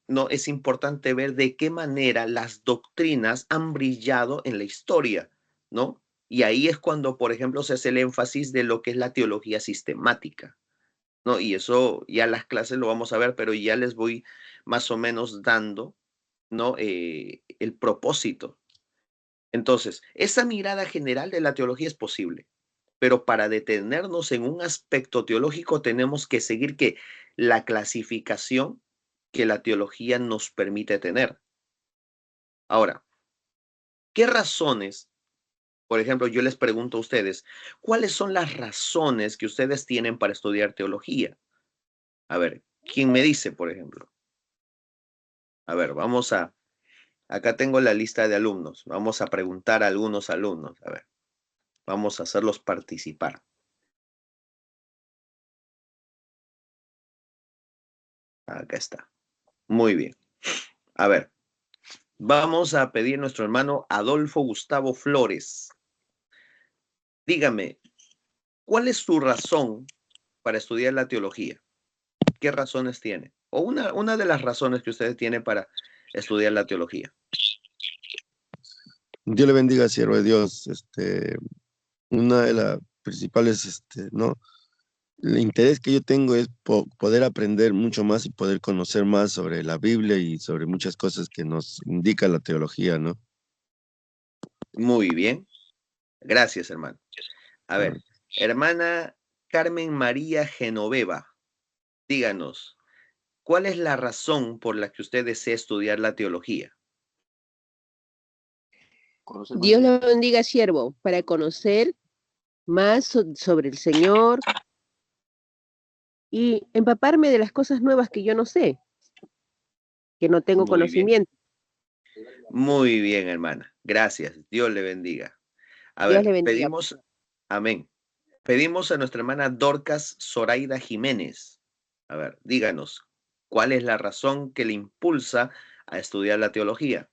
no, es importante ver de qué manera las doctrinas han brillado en la historia, ¿no? Y ahí es cuando, por ejemplo, se hace el énfasis de lo que es la teología sistemática, ¿no? Y eso ya las clases lo vamos a ver, pero ya les voy más o menos dando, ¿no? El propósito. Entonces, esa mirada general de la teología es posible, pero para detenernos en un aspecto teológico tenemos que seguir que la clasificación que la teología nos permite tener. Ahora, ¿qué razones? Por ejemplo, yo les pregunto a ustedes, ¿cuáles son las razones que ustedes tienen para estudiar teología? A ver, ¿quién me dice, por ejemplo? A ver, acá tengo la lista de alumnos. Vamos a preguntar a algunos alumnos. A ver, vamos a hacerlos participar. Acá está. Muy bien. A ver, vamos a pedir a nuestro hermano Adolfo Gustavo Flores. Dígame, ¿cuál es su razón para estudiar la teología? ¿Qué razones tiene? O una de las razones que usted tiene para estudiar la teología.
Dios le bendiga, siervo de Dios. Una de las principales, ¿no? El interés que yo tengo es poder aprender mucho más y poder conocer más sobre la Biblia y sobre muchas cosas que nos indica la teología, ¿no?
Muy bien. Gracias, hermano. A ver,
Amén.
hermana Carmen María Genoveva, díganos, ¿cuál es la razón por la que usted desea estudiar la teología?
Dios lo bendiga, siervo, para conocer más sobre el Señor y empaparme de las cosas nuevas que yo no sé, que no tengo
Muy bien.
conocimiento.
Muy bien, hermana. Gracias. Dios le bendiga. A
Dios le
ver,
bendiga.
amén. Pedimos a nuestra hermana Dorcas Zoraida Jiménez. A ver, díganos, ¿cuál es la razón que le impulsa a estudiar la teología?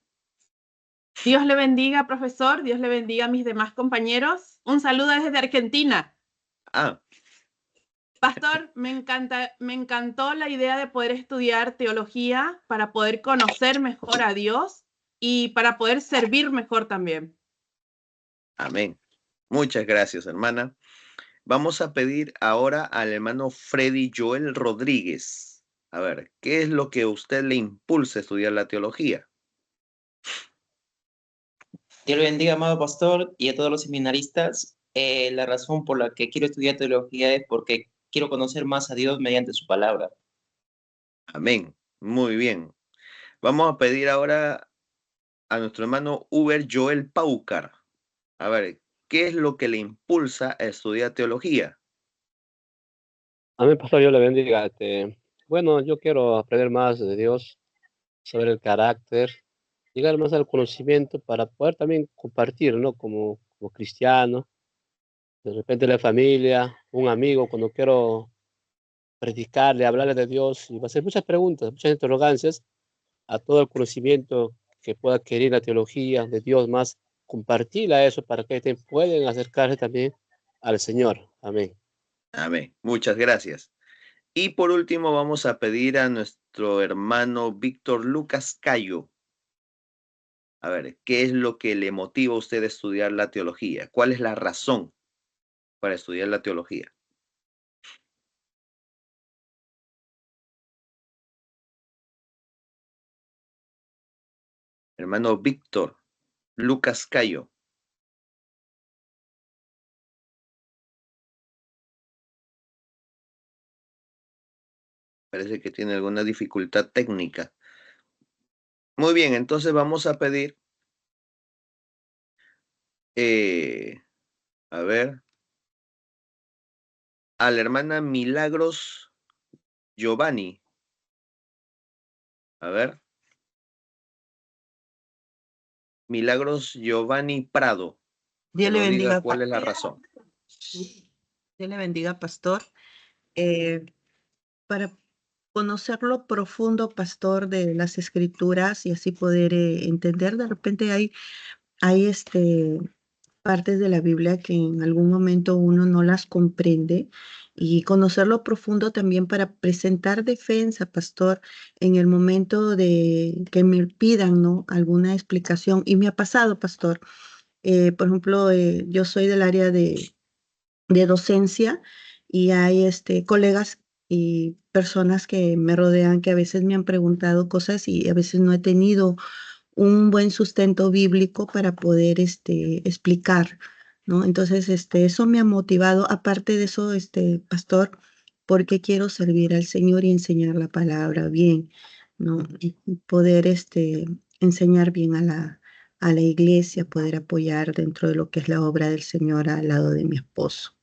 Dios le bendiga, profesor. Dios le bendiga a mis demás compañeros. Un saludo desde Argentina.
Ah,
Pastor, me encantó la idea de poder estudiar teología para poder conocer mejor a Dios y para poder servir mejor también.
amén. Muchas gracias, hermana. Vamos a pedir ahora al hermano Freddy Joel Rodríguez. A ver, ¿qué es lo que a usted le impulsa a estudiar la teología?
Dios le bendiga, amado pastor, y a todos los seminaristas. La razón por la que quiero estudiar teología es porque quiero conocer más a Dios mediante su palabra.
Amén. Muy bien. Vamos a pedir ahora a nuestro hermano Uber Joel Paucar. A ver, ¿qué es lo que le impulsa a estudiar teología?
Amén, pastor, Dios le bendiga. Bueno, yo quiero aprender más de Dios, saber el carácter, llegar más al conocimiento para poder también compartir, ¿no? Como cristiano, de repente la familia, un amigo, cuando quiero predicarle, hablarle de Dios, y va a hacer muchas preguntas, muchas interrogancias a todo el conocimiento que pueda adquirir la teología de Dios, más compartirla eso para que puedan acercarse también al Señor. Amén.
Amén. Muchas gracias. Y por último vamos a pedir a nuestro hermano Víctor Lucas Cayo. A ver, ¿qué es lo que le motiva a usted a estudiar la teología? ¿Cuál es la razón para estudiar la teología? Hermano Víctor Lucas Cayo. Parece que tiene alguna dificultad técnica. Muy bien, entonces vamos a pedir, a ver, a la hermana Milagros Giovanni. A ver, Milagros Giovanni Prado. Que
Dios le
nos diga
bendiga,
cuál es la razón.
Dios le bendiga, pastor. Para conocer lo profundo, pastor, de las escrituras y así poder entender, de repente hay partes de la Biblia que en algún momento uno no las comprende y conocer lo profundo también para presentar defensa, pastor, en el momento de que me pidan, ¿no?, alguna explicación. Y me ha pasado, pastor. Por ejemplo, yo soy del área de docencia y hay colegas y personas que me rodean que a veces me han preguntado cosas y a veces no he tenido un buen sustento bíblico para poder explicar, ¿no? Entonces, eso me ha motivado. Aparte de eso, pastor, porque quiero servir al Señor y enseñar la palabra bien, ¿no? Y poder enseñar bien a la iglesia, poder apoyar dentro de lo que es la obra del Señor al lado de mi esposo.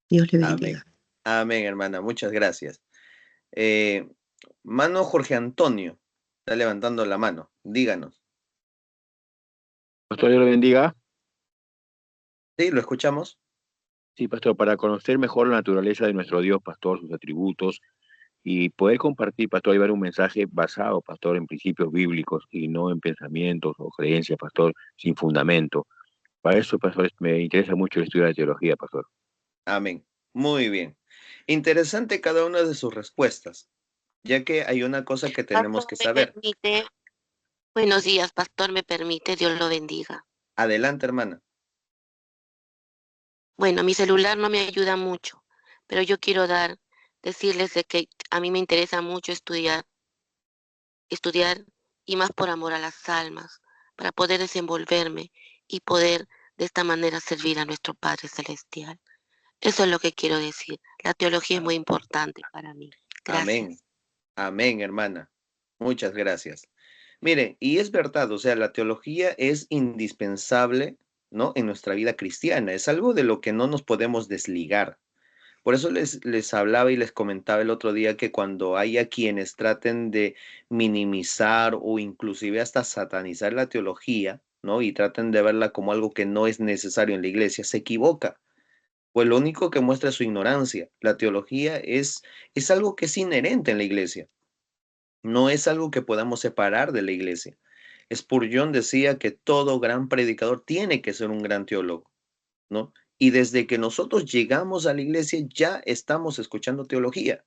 Dios le
Amén.
bendiga.
Amén, hermana. Muchas gracias. Mano Jorge Antonio. Está levantando la mano. Díganos.
Pastor, Dios le bendiga.
Sí, lo escuchamos.
Sí, pastor, para conocer mejor la naturaleza de nuestro Dios, pastor, sus atributos, y poder compartir, pastor, llevar un mensaje basado, pastor, en principios bíblicos y no en pensamientos o creencias, pastor, sin fundamento. Para eso, pastor, me interesa mucho el estudio de la teología, pastor.
Amén. Muy bien. Interesante cada una de sus respuestas, ya que hay una cosa que tenemos que saber.
Buenos días, pastor, me permite, Dios lo bendiga.
Adelante, hermana.
Bueno, mi celular no me ayuda mucho, pero yo quiero decirles de que a mí me interesa mucho estudiar y más por amor a las almas, para poder desenvolverme y poder de esta manera servir a nuestro Padre Celestial. Eso es lo que quiero decir. La teología es muy importante para mí. Gracias.
Amén. Amén, hermana. Muchas gracias. Mire, y es verdad, o sea, la teología es indispensable, ¿no?, en nuestra vida cristiana. Es algo de lo que no nos podemos desligar. Por eso les hablaba y les comentaba el otro día que cuando haya quienes traten de minimizar o inclusive hasta satanizar la teología, ¿no?, y traten de verla como algo que no es necesario en la iglesia, se equivoca. Pues lo único que muestra es su ignorancia. La teología es algo que es inherente en la iglesia. No es algo que podamos separar de la iglesia. Spurgeon decía que todo gran predicador tiene que ser un gran teólogo, ¿no? Y desde que nosotros llegamos a la iglesia ya estamos escuchando teología.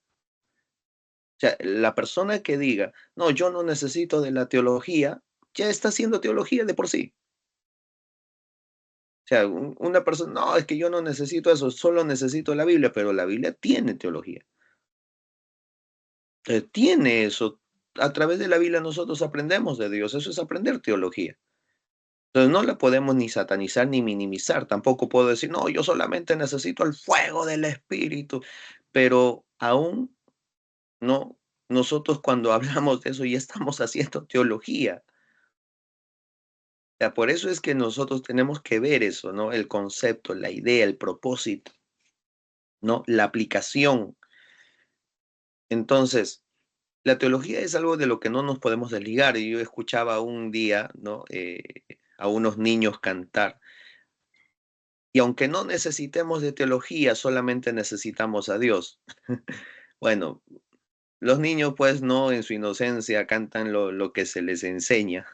O sea, la persona que diga, no, yo no necesito de la teología, ya está haciendo teología de por sí. O sea, una persona, no, es que yo no necesito eso, solo necesito la Biblia, pero la Biblia tiene teología. Tiene eso. A través de la Biblia nosotros aprendemos de Dios, eso es aprender teología. Entonces no la podemos ni satanizar ni minimizar. Tampoco puedo decir, no, yo solamente necesito el fuego del Espíritu. Pero aún no, nosotros cuando hablamos de eso ya estamos haciendo teología. O sea, por eso es que nosotros tenemos que ver eso, ¿no? El concepto, la idea, el propósito, ¿no? La aplicación. Entonces, la teología es algo de lo que no nos podemos desligar. Y yo escuchaba un día, ¿no?, a unos niños cantar. Y aunque no necesitemos de teología, solamente necesitamos a Dios. Bueno, los niños pues no en su inocencia cantan lo que se les enseña,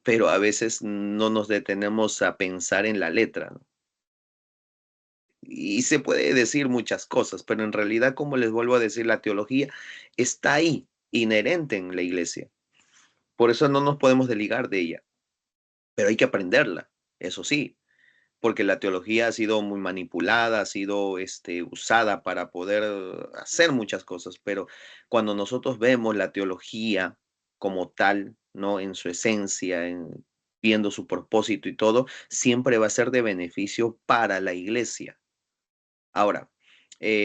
pero a veces no nos detenemos a pensar en la letra, ¿no? Y se puede decir muchas cosas, pero en realidad, como les vuelvo a decir, la teología está ahí, inherente en la iglesia. Por eso no nos podemos desligar de ella, pero hay que aprenderla, eso sí, porque la teología ha sido muy manipulada, ha sido usada para poder hacer muchas cosas, pero cuando nosotros vemos la teología como tal, ¿no? En su esencia, viendo su propósito y todo, siempre va a ser de beneficio para la iglesia. Ahora,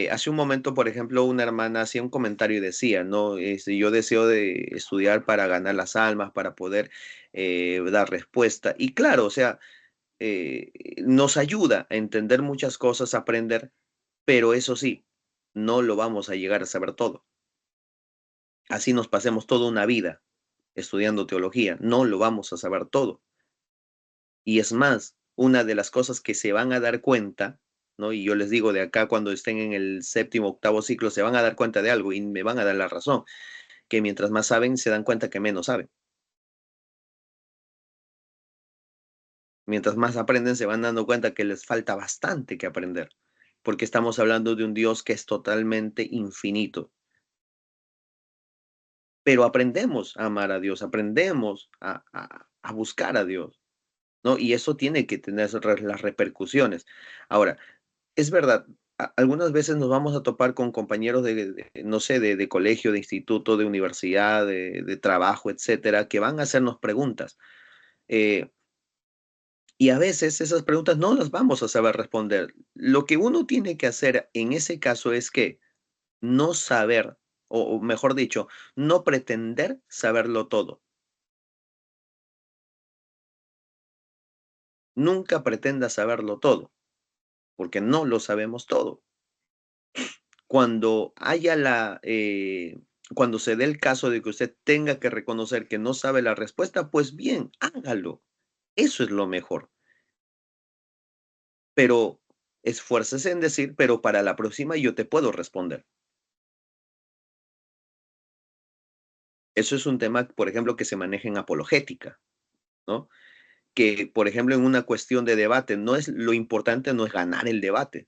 hace un momento, por ejemplo, una hermana hacía un comentario y decía, ¿no? Yo deseo de estudiar para ganar las almas, para poder dar respuesta. Y claro, o sea, eh, nos ayuda a entender muchas cosas, a aprender, pero eso sí, no lo vamos a llegar a saber todo. Así nos pasemos toda una vida estudiando teología, no lo vamos a saber todo. Y es más, una de las cosas que se van a dar cuenta, ¿no? Y yo les digo de acá, cuando estén en el séptimo, octavo ciclo, se van a dar cuenta de algo y me van a dar la razón, que mientras más saben, se dan cuenta que menos saben. Mientras más aprenden, se van dando cuenta que les falta bastante que aprender, porque estamos hablando de un Dios que es totalmente infinito. Pero aprendemos a amar a Dios, aprendemos a buscar a Dios, ¿no? Y eso tiene que tener las repercusiones. Ahora, es verdad, algunas veces nos vamos a topar con compañeros no sé, de colegio, de instituto, de universidad, de trabajo, etcétera, que van a hacernos preguntas. eh, y a veces esas preguntas no las vamos a saber responder. Lo que uno tiene que hacer en ese caso es que no saber, o mejor dicho, no pretender saberlo todo. Nunca pretenda saberlo todo, porque no lo sabemos todo. Cuando haya cuando se dé el caso de que usted tenga que reconocer que no sabe la respuesta, pues bien, hágalo. Eso es lo mejor. Pero esfuércese en decir, pero para la próxima yo te puedo responder. Eso es un tema, por ejemplo, que se maneja en apologética, ¿no? Que, por ejemplo, en una cuestión de debate, lo importante no es ganar el debate.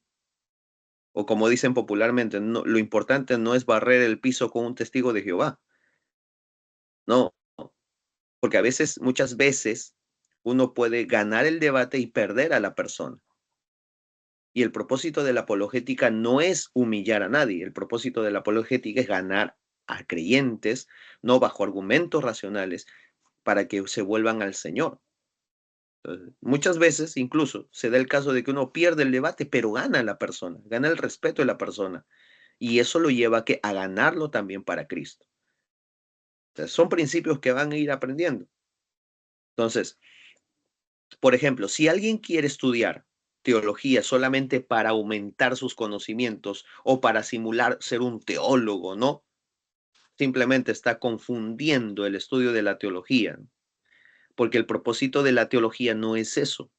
O como dicen popularmente, lo importante no es barrer el piso con un testigo de Jehová. No, porque muchas veces, uno puede ganar el debate y perder a la persona. Y el propósito de la apologética no es humillar a nadie. El propósito de la apologética es ganar a creyentes, no bajo argumentos racionales, para que se vuelvan al Señor. Muchas veces, incluso, se da el caso de que uno pierde el debate, pero gana a la persona, gana el respeto de la persona. Y eso lo lleva a ganarlo también para Cristo. O sea, son principios que van a ir aprendiendo. Entonces, por ejemplo, si alguien quiere estudiar teología solamente para aumentar sus conocimientos o para simular ser un teólogo, ¿no? Simplemente está confundiendo el estudio de la teología, ¿no? Porque el propósito de la teología no es eso,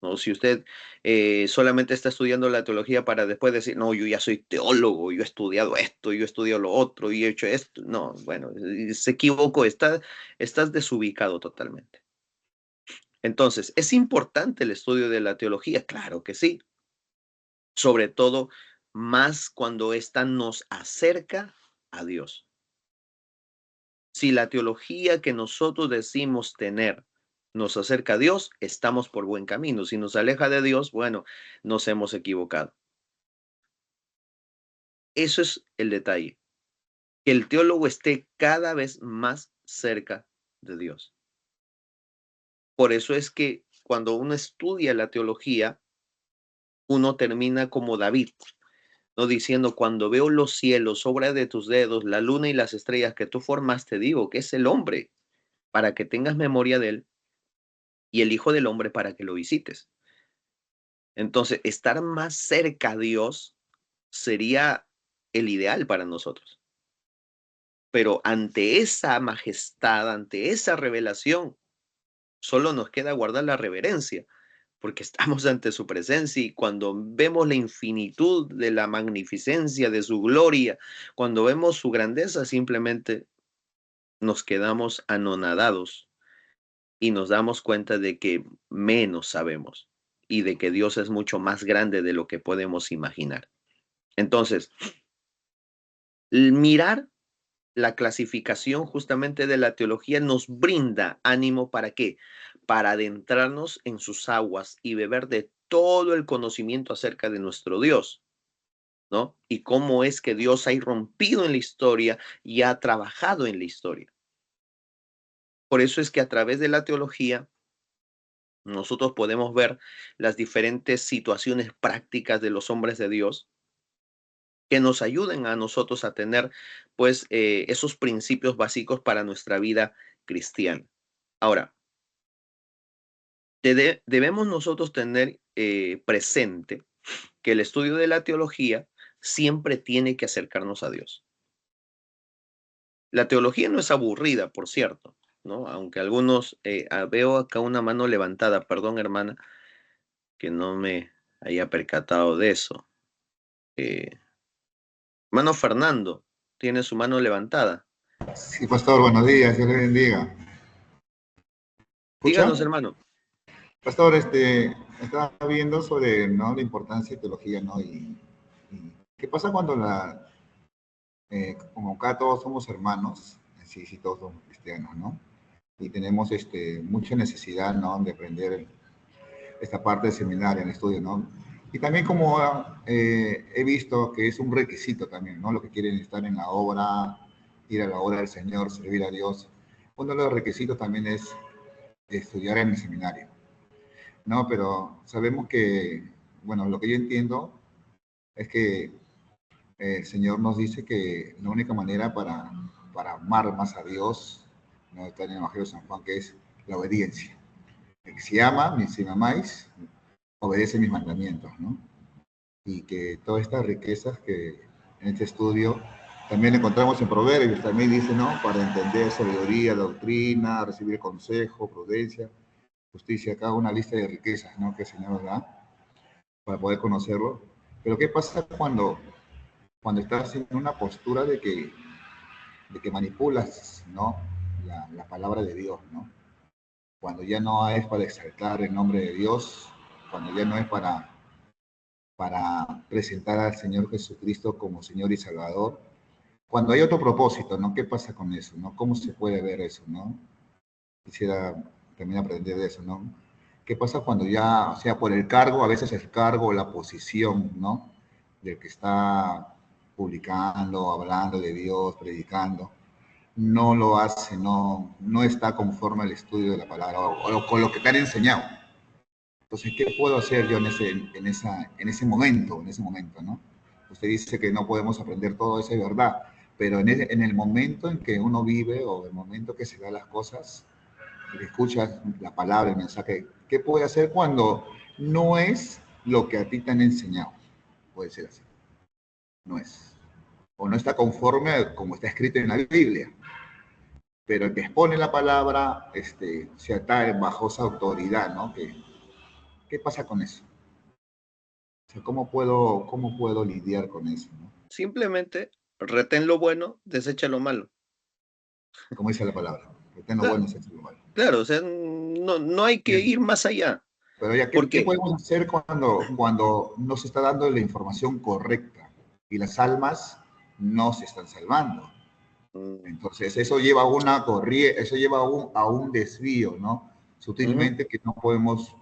¿no? Si usted solamente está estudiando la teología para después decir, no, yo ya soy teólogo, yo he estudiado esto, yo he estudiado lo otro y he hecho esto, no, bueno, se equivocó, estás desubicado totalmente. Entonces, ¿es importante el estudio de la teología? Claro que sí. Sobre todo, más cuando ésta nos acerca a Dios. Si la teología que nosotros decimos tener nos acerca a Dios, estamos por buen camino. Si nos aleja de Dios, bueno, nos hemos equivocado. Eso es el detalle. Que el teólogo esté cada vez más cerca de Dios. Por eso es que cuando uno estudia la teología, uno termina como David, ¿no? Diciendo, cuando veo los cielos, obra de tus dedos, la luna y las estrellas que tú formaste, digo que es el hombre, para que tengas memoria de él, y el Hijo del Hombre para que lo visites. Entonces, estar más cerca a Dios sería el ideal para nosotros. Pero ante esa majestad, ante esa revelación, solo nos queda guardar la reverencia, porque estamos ante su presencia y cuando vemos la infinitud de la magnificencia de su gloria, cuando vemos su grandeza, simplemente nos quedamos anonadados y nos damos cuenta de que menos sabemos y de que Dios es mucho más grande de lo que podemos imaginar. Entonces, mirar la clasificación justamente de la teología nos brinda ánimo ¿para qué? Para adentrarnos en sus aguas y beber de todo el conocimiento acerca de nuestro Dios, ¿no? Y cómo es que Dios ha irrumpido en la historia y ha trabajado en la historia. Por eso es que a través de la teología nosotros podemos ver las diferentes situaciones prácticas de los hombres de Dios que nos ayuden a nosotros a tener, pues, esos principios básicos para nuestra vida cristiana. Ahora, debemos nosotros tener presente que el estudio de la teología siempre tiene que acercarnos a Dios. La teología no es aburrida, por cierto, ¿no? Aunque algunos, veo acá una mano levantada, perdón, hermana, que no me haya percatado de eso. Hermano Fernando, tiene su mano levantada.
Sí, pastor, buenos días, Dios le bendiga.
Díganos, hermano.
Pastor, estaba viendo sobre, ¿no?, la importancia de teología, ¿no? Y qué pasa cuando como acá todos somos hermanos, sí, todos somos cristianos, ¿no? Y tenemos mucha necesidad, ¿no?, de aprender esta parte del seminario, en el estudio, ¿no? Y también como he visto que es un requisito también, ¿no? Lo que quieren estar en la obra, ir a la obra del Señor, servir a Dios. Uno de los requisitos también es estudiar en el seminario, ¿no? Pero sabemos que, bueno, lo que yo entiendo es que el Señor nos dice que la única manera para amar más a Dios, ¿no?, está en el Evangelio de San Juan, que es la obediencia. Si me amáis, obedece mis mandamientos, ¿no? Y que todas estas riquezas que en este estudio también encontramos en Proverbios, también dice, ¿no?, para entender sabiduría, doctrina, recibir consejo, prudencia, justicia, acá una lista de riquezas, ¿no?, que el Señor nos da para poder conocerlo. Pero ¿qué pasa cuando estás en una postura de que manipulas, ¿no?, la palabra de Dios, ¿no? Cuando ya no es para exaltar el nombre de Dios, cuando ya no es para presentar al Señor Jesucristo como Señor y Salvador, cuando hay otro propósito, ¿no? ¿Qué pasa con eso, no? ¿Cómo se puede ver eso, no? Quisiera también aprender de eso, ¿no? ¿Qué pasa cuando ya, o sea, por el cargo, a veces el cargo, la posición, ¿no?, del que está publicando, hablando de Dios, predicando, no lo hace, no está conforme al estudio de la palabra o con lo que te han enseñado? Entonces, ¿qué puedo hacer yo en ese momento, ¿no? Usted dice que no podemos aprender todo eso, es verdad, pero en el momento en que uno vive o el momento que se dan las cosas, que escuchas la palabra, el mensaje, ¿qué puede hacer cuando no es lo que a ti te han enseñado? Puede ser así. No es. O no está conforme como está escrito en la Biblia. Pero el que expone la palabra se ata bajo esa autoridad, ¿no? ¿Qué pasa con eso? O sea, ¿cómo puedo lidiar con eso, ¿no?
Simplemente retén lo bueno, desecha lo malo.
Como dice la palabra, retén lo bueno, desecha lo malo.
Claro, o sea, no hay que ir más allá.
Pero ya, ¿qué podemos hacer cuando no se está dando la información correcta y las almas no se están salvando? Entonces, eso lleva a una corriente, eso lleva a un desvío, ¿no? Sutilmente, que no podemos,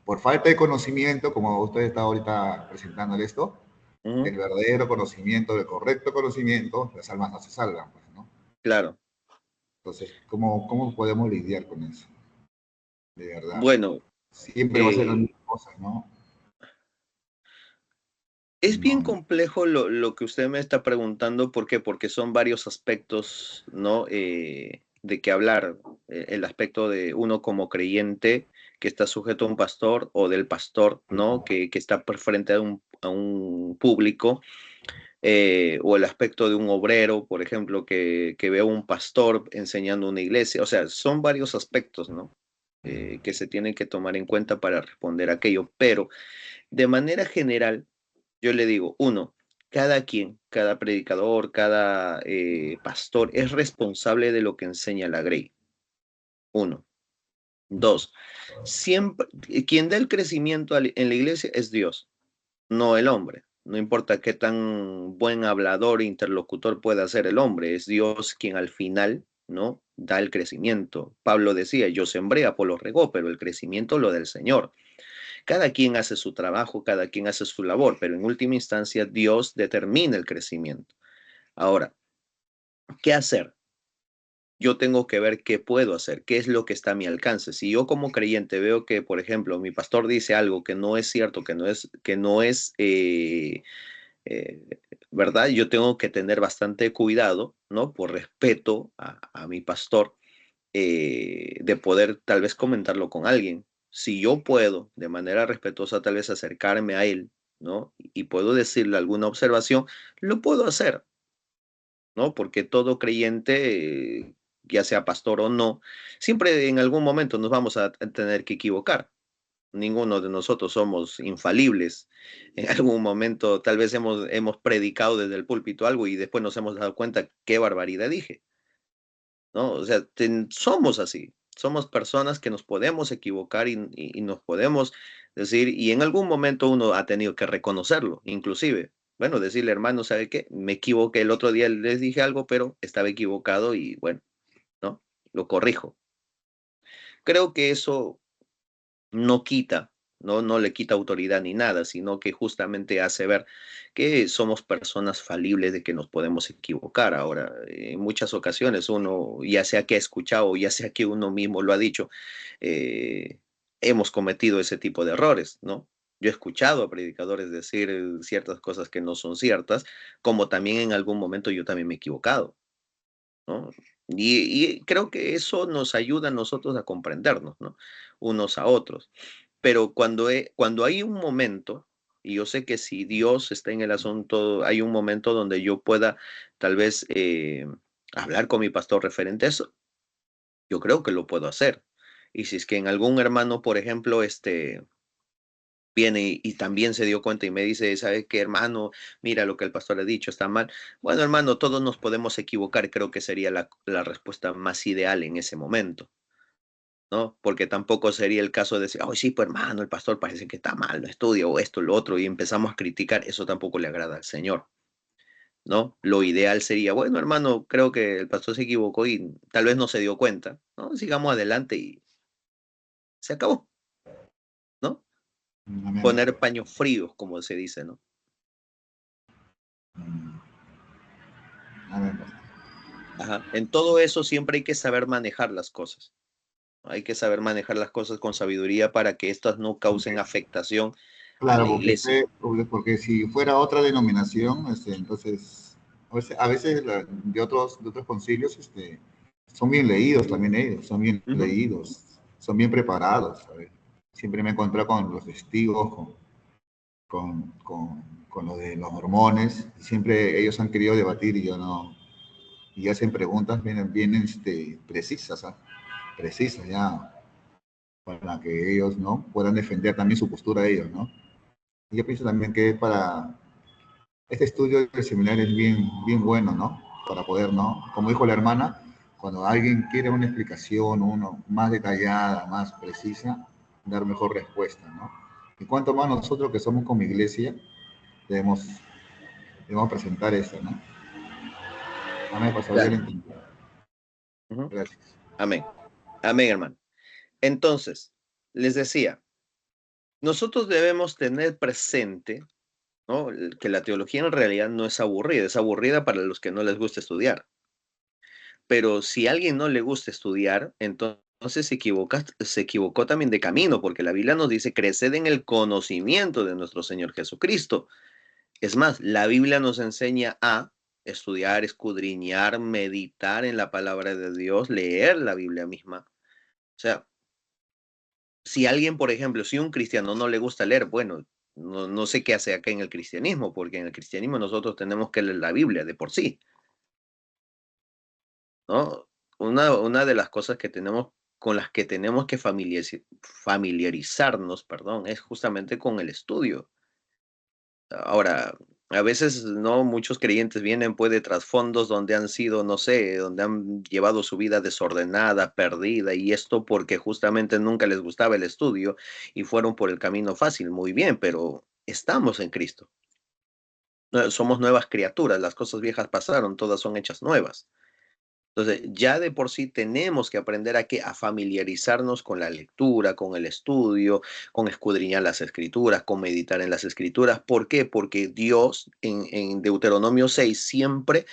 por falta de conocimiento, como usted está ahorita presentando esto, el verdadero conocimiento, el correcto conocimiento, las almas no se salvan, pues, ¿no?
Claro.
Entonces, ¿cómo podemos lidiar con eso? De verdad.
Bueno.
Siempre va a ser las mismas cosas, ¿no?
Es bien complejo lo que usted me está preguntando. ¿Por qué? Porque son varios aspectos, ¿no?, de qué hablar. El aspecto de uno como creyente que está sujeto a un pastor, o del pastor, ¿no?, que está por frente a un público, o el aspecto de un obrero, por ejemplo, que ve a un pastor enseñando una iglesia. O sea, son varios aspectos, ¿no? que se tienen que tomar en cuenta para responder a aquello. Pero de manera general, yo le digo, uno, cada quien, cada predicador, cada pastor es responsable de lo que enseña la Grey. Uno. Dos, siempre, quien da el crecimiento en la iglesia es Dios, no el hombre. No importa qué tan buen hablador e interlocutor pueda ser el hombre, es Dios quien al final, ¿no?, da el crecimiento. Pablo decía, yo sembré, Apolo regó, pero el crecimiento lo del Señor. Cada quien hace su trabajo, cada quien hace su labor, pero en última instancia Dios determina el crecimiento. Ahora, ¿qué hacer? Yo tengo que ver qué puedo hacer, qué es lo que está a mi alcance. Si yo como creyente veo que, por ejemplo, mi pastor dice algo que no es cierto, que no es eh, ¿verdad? Yo tengo que tener bastante cuidado, ¿no? Por respeto a mi pastor, de poder tal vez comentarlo con alguien. Si yo puedo, de manera respetuosa, tal vez acercarme a él, ¿no? Y puedo decirle alguna observación, lo puedo hacer, ¿no? Porque todo creyente, ya sea pastor o no, siempre en algún momento nos vamos a tener que equivocar. Ninguno de nosotros somos infalibles. En algún momento tal vez hemos predicado desde el púlpito algo y después nos hemos dado cuenta qué barbaridad dije, ¿no? O sea, somos así. Somos personas que nos podemos equivocar y nos podemos decir, y en algún momento uno ha tenido que reconocerlo, inclusive. Bueno, decirle, hermano, ¿sabe qué? Me equivoqué el otro día, les dije algo, pero estaba equivocado y bueno, ¿no? Lo corrijo. Creo que eso no quita, no le quita autoridad ni nada, sino que justamente hace ver que somos personas falibles, de que nos podemos equivocar. Ahora, en muchas ocasiones uno, ya sea que ha escuchado, ya sea que uno mismo lo ha dicho, hemos cometido ese tipo de errores, ¿no? Yo he escuchado a predicadores decir ciertas cosas que no son ciertas, como también en algún momento yo también me he equivocado, ¿no? Y creo que eso nos ayuda a nosotros a comprendernos, ¿no? Unos a otros. Pero cuando hay un momento, y yo sé que si Dios está en el asunto, hay un momento donde yo pueda tal vez hablar con mi pastor referente a eso, yo creo que lo puedo hacer. Y si es que en algún hermano, por ejemplo, viene y también se dio cuenta y me dice, ¿sabe qué, hermano? Mira lo que el pastor ha dicho, está mal. Bueno, hermano, todos nos podemos equivocar, creo que sería la respuesta más ideal en ese momento, ¿no? Porque tampoco sería el caso de decir, oh, sí, pues hermano, el pastor parece que está mal, no estudia, o esto, lo otro, y empezamos a criticar, eso tampoco le agrada al Señor, ¿no? Lo ideal sería, bueno, hermano, creo que el pastor se equivocó y tal vez no se dio cuenta, ¿no? Sigamos adelante y se acabó, ¿no?
Amén,
Poner
pastor.
paños fríos, como se dice, ¿no?
Amén, pastor.
Ajá. En todo eso siempre hay que saber manejar las cosas. Hay que saber manejar las cosas con sabiduría para que éstas no causen afectación a la
Claro,
iglesia.
porque si fuera otra denominación, entonces, a veces de otros concilios, son bien leídos también ellos, son bien
Ujú.
leídos, son bien preparados, ¿sabes? Siempre me he encontrado con los testigos, con lo de los mormones, y siempre ellos han querido debatir y yo no, y hacen preguntas bien precisas, ¿ah? Precisas ya, para que ellos, ¿no?, puedan defender también su postura de ellos, ¿no? Y yo pienso también que para este estudio del seminario es bien bueno, ¿no? Para poder, ¿no? Como dijo la hermana, cuando alguien quiere una explicación más detallada, más precisa, dar mejor respuesta, ¿no? Y cuanto más nosotros que somos como iglesia, debemos, debemos presentar eso, ¿no? Amén, pastor, ya lo
Claro.
entendí.
Ujú.
Gracias.
Amén. Amén, hermano. Entonces, les decía, nosotros debemos tener presente, ¿no?, que la teología en realidad no es aburrida para los que no les gusta estudiar. Pero si a alguien no le gusta estudiar, entonces se equivocó también de camino, porque la Biblia nos dice, creced en el conocimiento de nuestro Señor Jesucristo. Es más, la Biblia nos enseña a estudiar, escudriñar, meditar en la palabra de Dios, leer la Biblia misma. O sea, si alguien, por ejemplo, si un cristiano no le gusta leer, bueno, no sé qué hace acá en el cristianismo, porque en el cristianismo nosotros tenemos que leer la Biblia de por sí, ¿no? Una de las cosas que tenemos con las que tenemos que familiarizarnos, perdón, es justamente con el estudio. Ahora, a veces, ¿no? Muchos creyentes vienen pues de trasfondos donde han sido, no sé, donde han llevado su vida desordenada, perdida, y esto porque justamente nunca les gustaba el estudio y fueron por el camino fácil. Muy bien, pero estamos en Cristo. Somos nuevas criaturas, las cosas viejas pasaron, todas son hechas nuevas. Entonces, ya de por sí tenemos que aprender a familiarizarnos con la lectura, con el estudio, con escudriñar las escrituras, con meditar en las escrituras. ¿Por qué? Porque Dios en Deuteronomio 6 siempre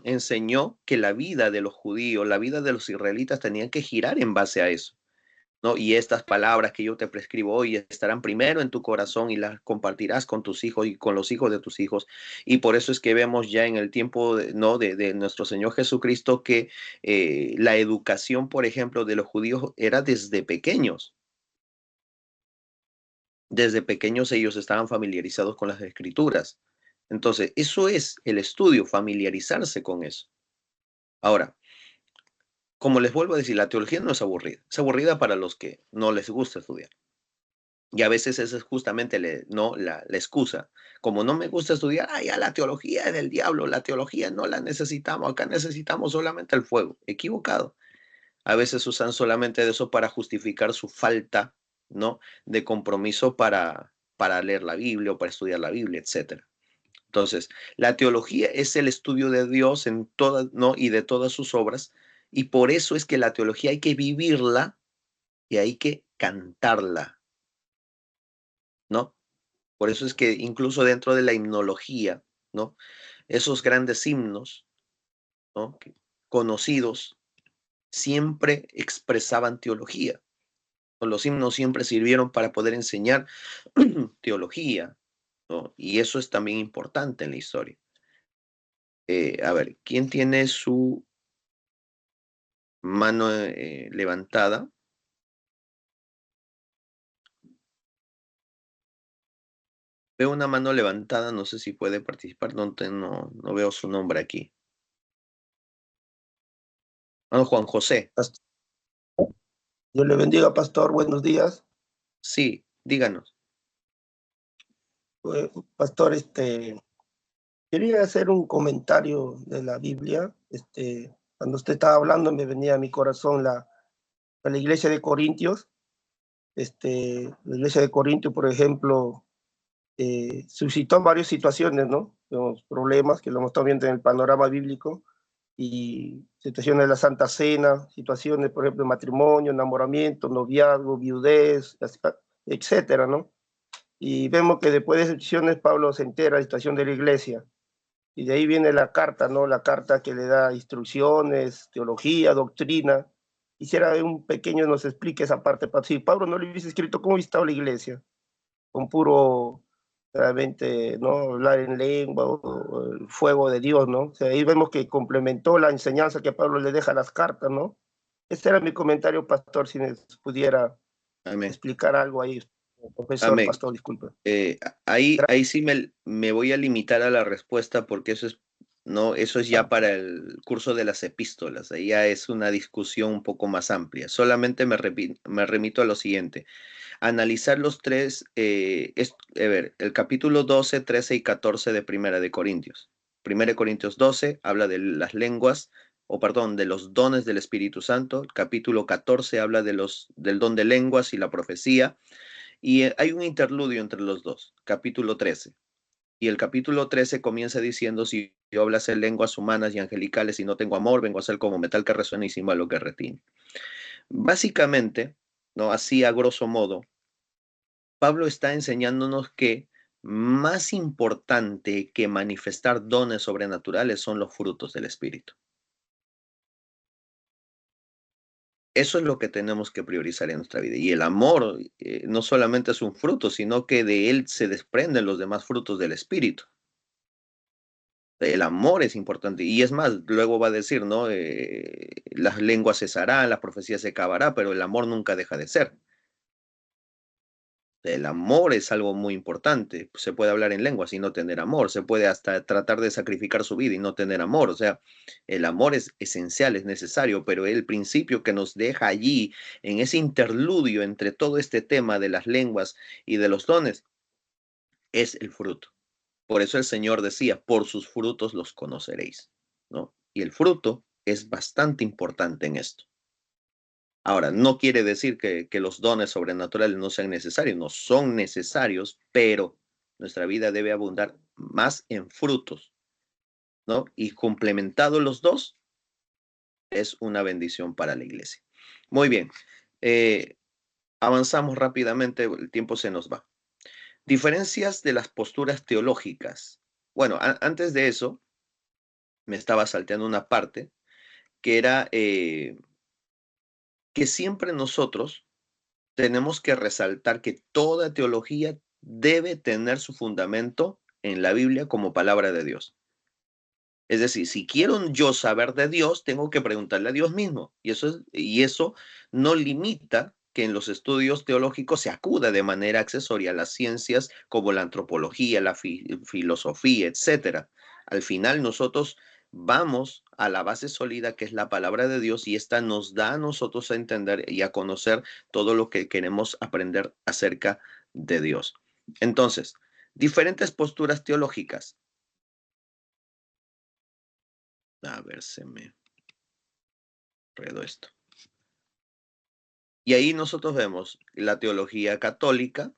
enseñó que la vida de los judíos, la vida de los israelitas tenían que girar en base a eso, ¿no? Y estas palabras que yo te prescribo hoy estarán primero en tu corazón y las compartirás con tus hijos y con los hijos de tus hijos. Y por eso es que vemos ya en el tiempo ¿no? de nuestro Señor Jesucristo que la educación, por ejemplo, de los judíos era desde pequeños. Desde pequeños ellos estaban familiarizados con las escrituras. Entonces, eso es el estudio, familiarizarse con eso. Ahora, como les vuelvo a decir, la teología no es aburrida. Es aburrida para los que no les gusta estudiar. Y a veces esa es justamente la excusa. Como no me gusta estudiar, ya la teología es del diablo, la teología no la necesitamos, acá necesitamos solamente el fuego. Equivocado. A veces usan solamente de eso para justificar su falta, ¿no? de compromiso para leer la Biblia o para estudiar la Biblia, etc. Entonces, la teología es el estudio de Dios en todas, ¿no? y de todas sus obras, y por eso es que la teología hay que vivirla y hay que cantarla, ¿no? Por eso es que incluso dentro de la himnología, ¿no? Esos grandes himnos, ¿no? conocidos, siempre expresaban teología. Los himnos siempre sirvieron para poder enseñar teología, ¿no? Y eso es también importante en la historia. A ver, ¿quién tiene su mano levantada? Veo una mano levantada, no sé si puede participar, no veo su nombre aquí. Juan José.
Dios le bendiga, pastor. Buenos días.
Sí, díganos.
Pastor, quería hacer un comentario de la Biblia. Cuando usted estaba hablando, me venía a mi corazón la iglesia de Corintios. La iglesia de Corintios, por ejemplo, suscitó varias situaciones, ¿no? Los problemas que lo hemos estado viendo en el panorama bíblico, y situaciones de la Santa Cena, situaciones, por ejemplo, de matrimonio, enamoramiento, noviazgo, viudez, etcétera, ¿no? Y vemos que después de esas situaciones Pablo se entera de la situación de la iglesia, y de ahí viene la carta, ¿no? La carta que le da instrucciones, teología, doctrina. Quisiera un pequeño nos explique esa parte, si Pablo no le hubiese escrito, ¿cómo hubiese estado la iglesia? Con puro, realmente, ¿no? Hablar en lengua, o el fuego de Dios, ¿no? O sea, ahí vemos que complementó la enseñanza que Pablo le deja a las cartas, ¿no? Ese era mi comentario, pastor, si pudiera explicar algo ahí. Profesor,
Amén.
pastor, disculpe.
Ahí sí me voy a limitar a la respuesta porque eso es ya para el curso de las epístolas. Ahí ya es una discusión un poco más amplia. Solamente me remito a lo siguiente. Analizar los tres, el capítulo 12, 13 y 14 de Primera de Corintios. Primera de Corintios 12 habla de las lenguas, de los dones del Espíritu Santo. El capítulo 14 habla del don de lenguas y la profecía. Y hay un interludio entre los dos, capítulo 13. Y el capítulo 13 comienza diciendo: si yo hablase lenguas humanas y angelicales y no tengo amor, vengo a ser como metal que resuena y címbalo que retiñe. Básicamente, ¿no? Así a grosso modo, Pablo está enseñándonos que más importante que manifestar dones sobrenaturales son los frutos del Espíritu. Eso es lo que tenemos que priorizar en nuestra vida. Y el amor no solamente es un fruto, sino que de él se desprenden los demás frutos del Espíritu. El amor es importante. Y es más, luego va a decir, ¿no? Las lenguas cesarán, la profecía se acabará, pero el amor nunca deja de ser. El amor es algo muy importante. Se puede hablar en lenguas y no tener amor. Se puede hasta tratar de sacrificar su vida y no tener amor. O sea, el amor es esencial, es necesario, pero el principio que nos deja allí, en ese interludio entre todo este tema de las lenguas y de los dones, es el fruto. Por eso el Señor decía, por sus frutos los conoceréis, ¿no? Y el fruto es bastante importante en esto. Ahora, no quiere decir que los dones sobrenaturales no sean necesarios, no son necesarios, pero nuestra vida debe abundar más en frutos, ¿no? Y complementados los dos, es una bendición para la iglesia. Muy bien, avanzamos rápidamente, el tiempo se nos va. Diferencias de las posturas teológicas. Bueno, antes de eso, me estaba salteando una parte que era que siempre nosotros tenemos que resaltar que toda teología debe tener su fundamento en la Biblia como palabra de Dios. Es decir, si quiero yo saber de Dios, tengo que preguntarle a Dios mismo. Y eso no limita que en los estudios teológicos se acuda de manera accesoria a las ciencias como la antropología, la filosofía, etcétera. Al final nosotros vamos a la base sólida que es la palabra de Dios y esta nos da a nosotros a entender y a conocer todo lo que queremos aprender acerca de Dios. Entonces, diferentes posturas teológicas. A ver, se me enredó esto. Y ahí nosotros vemos la teología católica,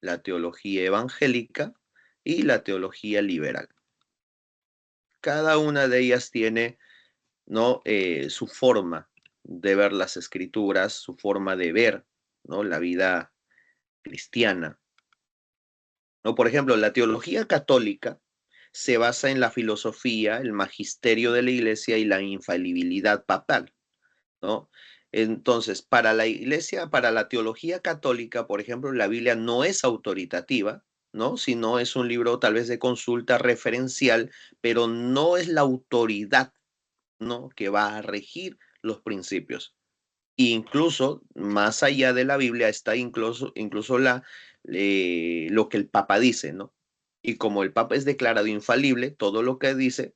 la teología evangélica y la teología liberal. Cada una de ellas tiene, ¿no? Su forma de ver las escrituras, su forma de ver, ¿no? La vida cristiana, ¿no? Por ejemplo, la teología católica se basa en la filosofía, el magisterio de la iglesia y la infalibilidad papal, ¿no? Entonces, para la iglesia, para la teología católica, por ejemplo, la Biblia no es autoritativa, ¿no? Sino es un libro tal vez de consulta referencial, pero no es la autoridad, ¿no? Que va a regir los principios. Incluso más allá de la Biblia está incluso lo que el Papa dice, ¿no? Y como el Papa es declarado infalible, todo lo que dice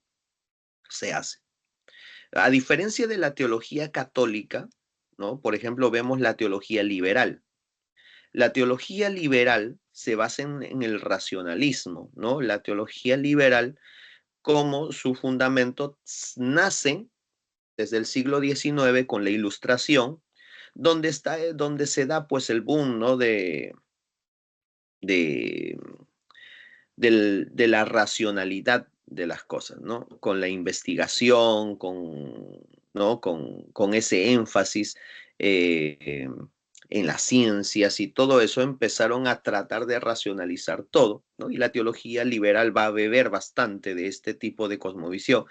se hace. A diferencia de la teología católica, ¿no? Por ejemplo, vemos la teología liberal. La teología liberal se basa en el racionalismo, ¿no? La teología liberal, como su fundamento, nace desde el siglo XIX con la Ilustración, donde se da pues el boom, ¿no? de la racionalidad de las cosas, ¿no? Con la investigación, ¿no? con ese énfasis en las ciencias y todo eso, empezaron a tratar de racionalizar todo, ¿no? Y la teología liberal va a beber bastante de este tipo de cosmovisión.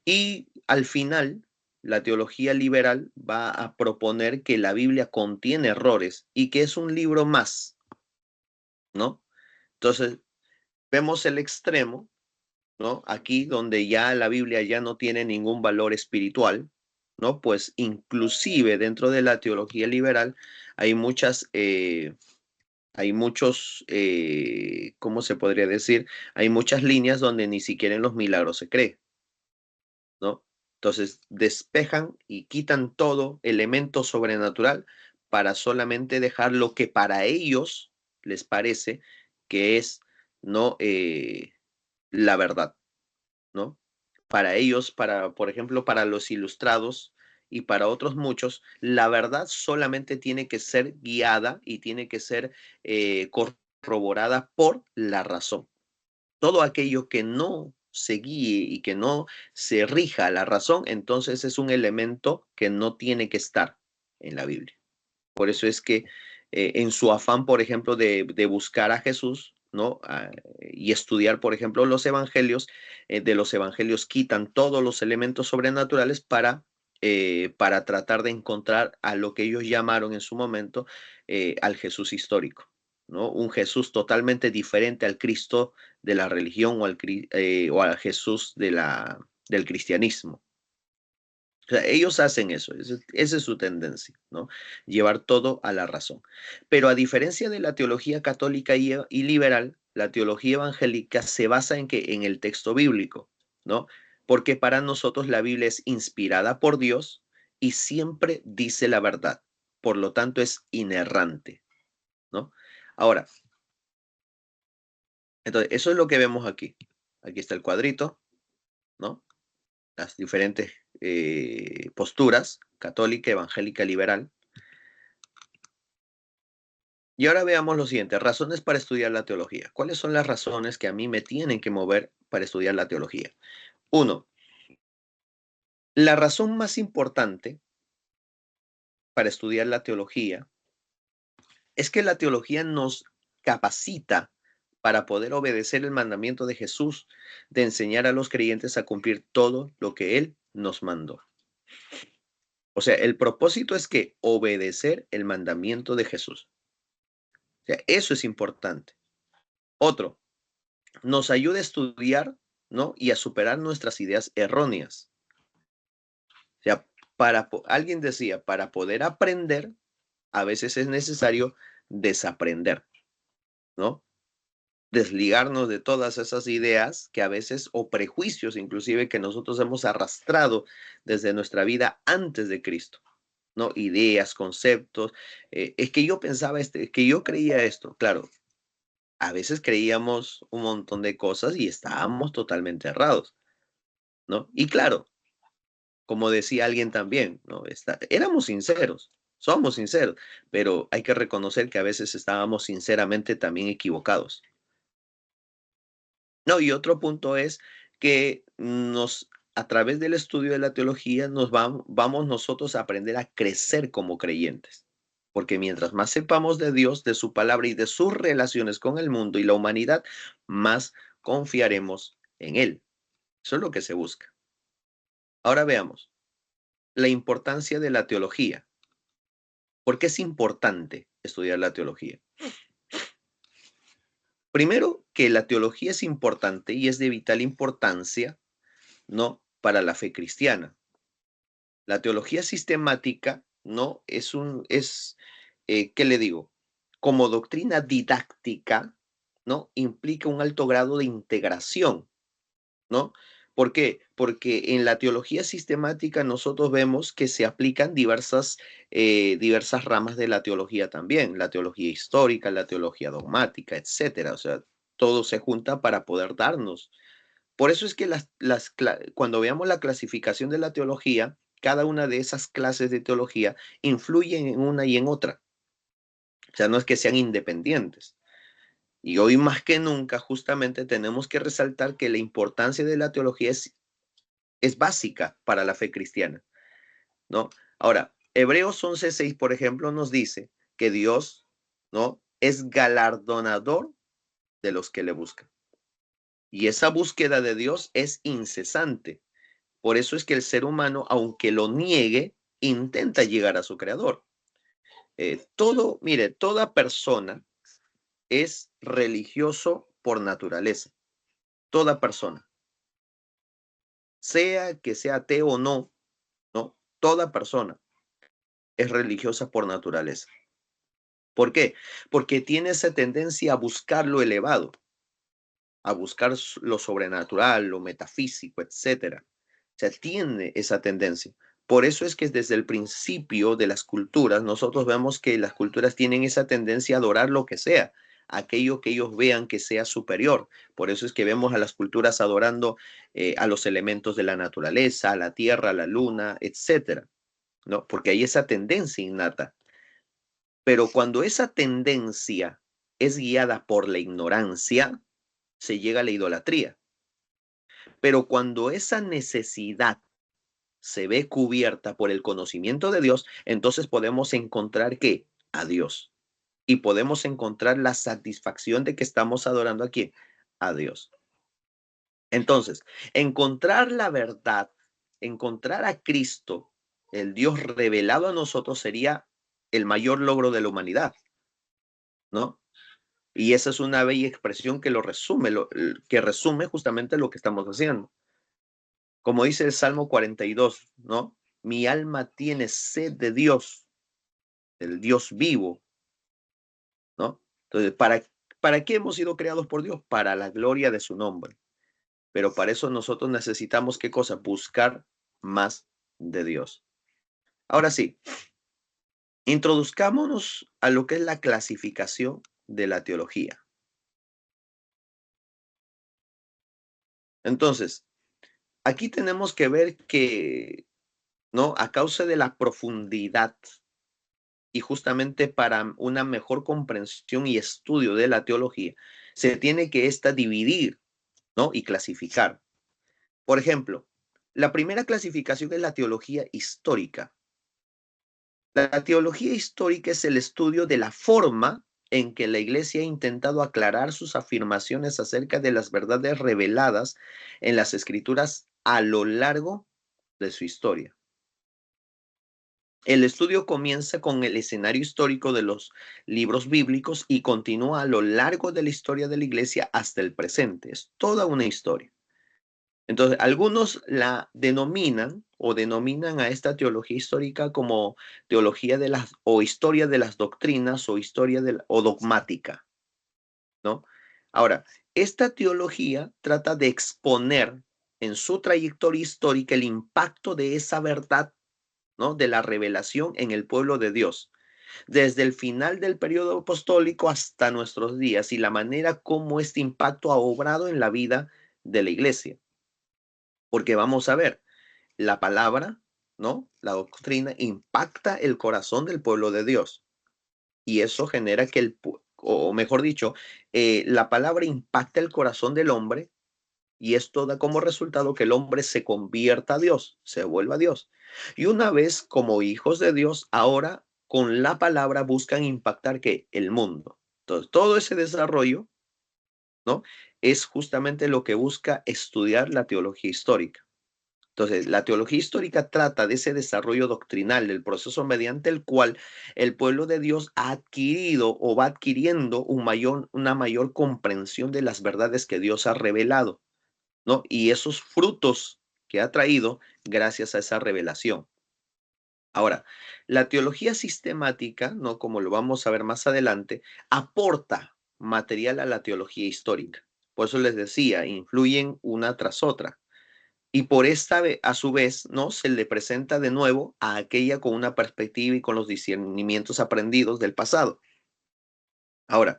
Y al final, la teología liberal va a proponer que la Biblia contiene errores y que es un libro más, ¿no? Entonces, vemos el extremo, ¿no? Aquí donde ya la Biblia ya no tiene ningún valor espiritual, ¿no? Pues inclusive dentro de la teología liberal hay muchos, ¿cómo se podría decir? Hay muchas líneas donde ni siquiera en los milagros se cree, ¿no? Entonces despejan y quitan todo elemento sobrenatural para solamente dejar lo que para ellos les parece que es, ¿no? La verdad, ¿no? Para ellos, por ejemplo, para los ilustrados y para otros muchos, la verdad solamente tiene que ser guiada y tiene que ser corroborada por la razón. Todo aquello que no se guíe y que no se rija a la razón, entonces es un elemento que no tiene que estar en la Biblia. Por eso es que en su afán, por ejemplo, de buscar a Jesús, ¿no? Y estudiar, por ejemplo, los evangelios, de los evangelios quitan todos los elementos sobrenaturales para tratar de encontrar a lo que ellos llamaron en su momento al Jesús histórico, ¿no? Un Jesús totalmente diferente al Cristo de la religión o al Jesús del cristianismo. O sea, ellos hacen eso, esa es su tendencia, ¿no? Llevar todo a la razón. Pero a diferencia de la teología católica y liberal, la teología evangélica se basa en que en el texto bíblico, ¿no? Porque para nosotros la Biblia es inspirada por Dios y siempre dice la verdad. Por lo tanto, es inerrante, ¿no? Ahora, entonces, eso es lo que vemos aquí. Aquí está el cuadrito, ¿no? Las diferentes posturas, católica, evangélica, liberal. Y ahora veamos lo siguiente, razones para estudiar la teología. ¿Cuáles son las razones que a mí me tienen que mover para estudiar la teología? Uno, la razón más importante para estudiar la teología es que la teología nos capacita para poder obedecer el mandamiento de Jesús de enseñar a los creyentes a cumplir todo lo que Él nos mandó. O sea, el propósito es que obedecer el mandamiento de Jesús. O sea, eso es importante. Otro, nos ayuda a estudiar, ¿no? Y a superar nuestras ideas erróneas. O sea, alguien decía, para poder aprender, a veces es necesario desaprender, ¿no? Desligarnos de todas esas ideas que a veces, o prejuicios inclusive, que nosotros hemos arrastrado desde nuestra vida antes de Cristo, ¿no? Ideas, conceptos. Es que yo pensaba es que yo creía esto. Claro, a veces creíamos un montón de cosas y estábamos totalmente errados, ¿no? Y claro, como decía alguien también, ¿no? Éramos sinceros, somos sinceros, pero hay que reconocer que a veces estábamos sinceramente también equivocados. No, y otro punto es que a través del estudio de la teología, vamos nosotros a aprender a crecer como creyentes. Porque mientras más sepamos de Dios, de su palabra y de sus relaciones con el mundo y la humanidad, más confiaremos en Él. Eso es lo que se busca. Ahora veamos la importancia de la teología. ¿Por qué es importante estudiar la teología? Primero, que la teología es importante y es de vital importancia, ¿no? Para la fe cristiana. La teología sistemática, ¿no? ¿Qué le digo? Como doctrina didáctica, ¿no? Implica un alto grado de integración, ¿no? ¿Por qué? Porque en la teología sistemática nosotros vemos que se aplican diversas ramas de la teología también, la teología histórica, la teología dogmática, etcétera. O sea, todo se junta para poder darnos. Por eso es que cuando veamos la clasificación de la teología, cada una de esas clases de teología influyen en una y en otra. O sea, no es que sean independientes. Y hoy más que nunca, justamente tenemos que resaltar que la importancia de la teología es básica para la fe cristiana, ¿no? Ahora, Hebreos 11:6, por ejemplo, nos dice que Dios, ¿no? Es galardonador de los que le buscan. Y esa búsqueda de Dios es incesante. Por eso es que el ser humano, aunque lo niegue, intenta llegar a su creador. Mire, toda persona es religioso por naturaleza. Toda persona. Sea que sea ateo o no, ¿no? Toda persona es religiosa por naturaleza. ¿Por qué? Porque tiene esa tendencia a buscar lo elevado, a buscar lo sobrenatural, lo metafísico, etcétera. O sea, tiene esa tendencia. Por eso es que desde el principio de las culturas, nosotros vemos que las culturas tienen esa tendencia a adorar lo que sea, aquello que ellos vean que sea superior. Por eso es que vemos a las culturas adorando a los elementos de la naturaleza, a la tierra, a la luna, etcétera, ¿no? Porque hay esa tendencia innata. Pero cuando esa tendencia es guiada por la ignorancia, se llega a la idolatría. Pero cuando esa necesidad se ve cubierta por el conocimiento de Dios, entonces podemos encontrar ¿qué? A Dios. Y podemos encontrar la satisfacción de que estamos adorando a quién? A Dios. Entonces, encontrar la verdad, encontrar a Cristo, el Dios revelado a nosotros, sería el mayor logro de la humanidad, ¿no? Y esa es una bella expresión que que resume justamente lo que estamos haciendo. Como dice el Salmo 42, ¿no? mi alma tiene sed de Dios, del Dios vivo, ¿no? Entonces, ¿para qué hemos sido creados por Dios? Para la gloria de su nombre. Pero para eso nosotros necesitamos, ¿qué cosa? Buscar más de Dios. Ahora sí, introduzcámonos a lo que es la clasificación de la teología. Entonces, aquí tenemos que ver que, ¿no? A causa de la profundidad y justamente para una mejor comprensión y estudio de la teología, se tiene que dividir, ¿no? Y clasificar. Por ejemplo, la primera clasificación es la teología histórica. La teología histórica es el estudio de la forma en que la Iglesia ha intentado aclarar sus afirmaciones acerca de las verdades reveladas en las Escrituras a lo largo de su historia. El estudio comienza con el escenario histórico de los libros bíblicos y continúa a lo largo de la historia de la Iglesia hasta el presente. Es toda una historia. Entonces, algunos la denominan a esta teología histórica como teología de las o historia de las doctrinas o historia o dogmática, ¿no? Ahora, esta teología trata de exponer en su trayectoria histórica el impacto de esa verdad, ¿no? De la revelación en el pueblo de Dios, desde el final del periodo apostólico hasta nuestros días y la manera como este impacto ha obrado en la vida de la iglesia. Porque vamos a ver, la palabra, ¿no? La doctrina impacta el corazón del pueblo de Dios. Y eso genera que o mejor dicho, la palabra impacta el corazón del hombre y esto da como resultado que el hombre se convierta a Dios, se vuelva a Dios. Y una vez como hijos de Dios, ahora con la palabra buscan impactar que el mundo. Entonces, todo ese desarrollo, ¿no? Es justamente lo que busca estudiar la teología histórica. Entonces, la teología histórica trata de ese desarrollo doctrinal, del proceso mediante el cual el pueblo de Dios ha adquirido o va adquiriendo una mayor comprensión de las verdades que Dios ha revelado, ¿no? Y esos frutos que ha traído gracias a esa revelación. Ahora, la teología sistemática, ¿no? Como lo vamos a ver más adelante, aporta material a la teología histórica. Por eso les decía, influyen una tras otra. Y por esta, a su vez, ¿no? Se le presenta de nuevo a aquella con una perspectiva y con los discernimientos aprendidos del pasado. Ahora,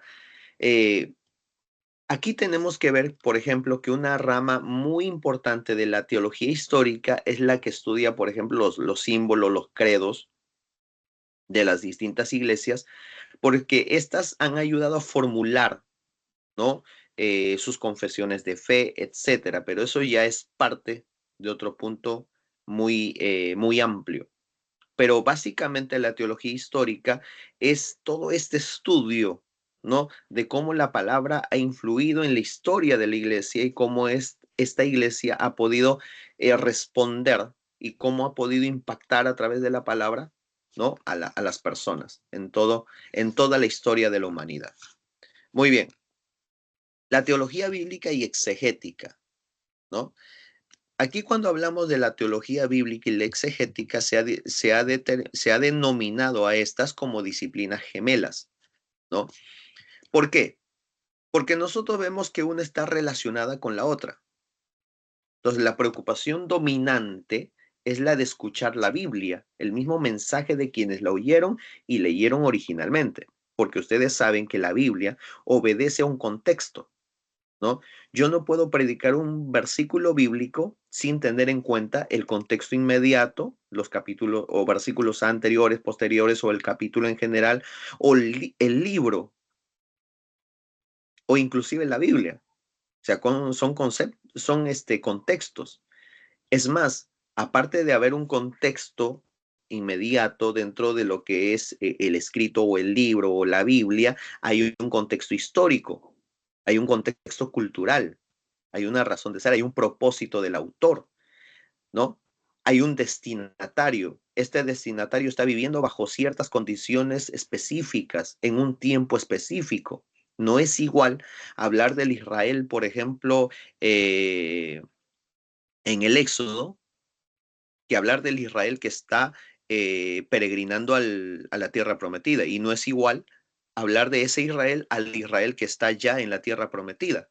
aquí tenemos que ver, por ejemplo, que una rama muy importante de la teología histórica es la que estudia, por ejemplo, los símbolos, los credos de las distintas iglesias, porque estas han ayudado a formular, ¿no? Sus confesiones de fe, etcétera. Pero eso ya es parte de otro punto muy amplio. Pero básicamente la teología histórica es todo este estudio, ¿no? De cómo la palabra ha influido en la historia de la iglesia y cómo esta iglesia ha podido responder y cómo ha podido impactar a través de la palabra, ¿no? A las personas en toda la historia de la humanidad. Muy bien. La teología bíblica y exegética, ¿no? Aquí cuando hablamos de la teología bíblica y la exegética se ha denominado a estas como disciplinas gemelas, ¿no? ¿Por qué? Porque nosotros vemos que una está relacionada con la otra. Entonces, la preocupación dominante es la de escuchar la Biblia, el mismo mensaje de quienes la oyeron y leyeron originalmente, porque ustedes saben que la Biblia obedece a un contexto, ¿no? Yo no puedo predicar un versículo bíblico sin tener en cuenta el contexto inmediato, los capítulos o versículos anteriores, posteriores o el capítulo en general o el libro o inclusive la Biblia. O sea, son contextos. Es más, aparte de haber un contexto inmediato dentro de lo que es el escrito o el libro o la Biblia, hay un contexto histórico, hay un contexto cultural, hay una razón de ser, hay un propósito del autor, ¿no? Hay un destinatario. Este destinatario está viviendo bajo ciertas condiciones específicas en un tiempo específico. No es igual hablar del Israel, por ejemplo, en el Éxodo, que hablar del Israel que está peregrinando a la tierra prometida. Y no es igual hablar de ese Israel al Israel que está ya en la tierra prometida.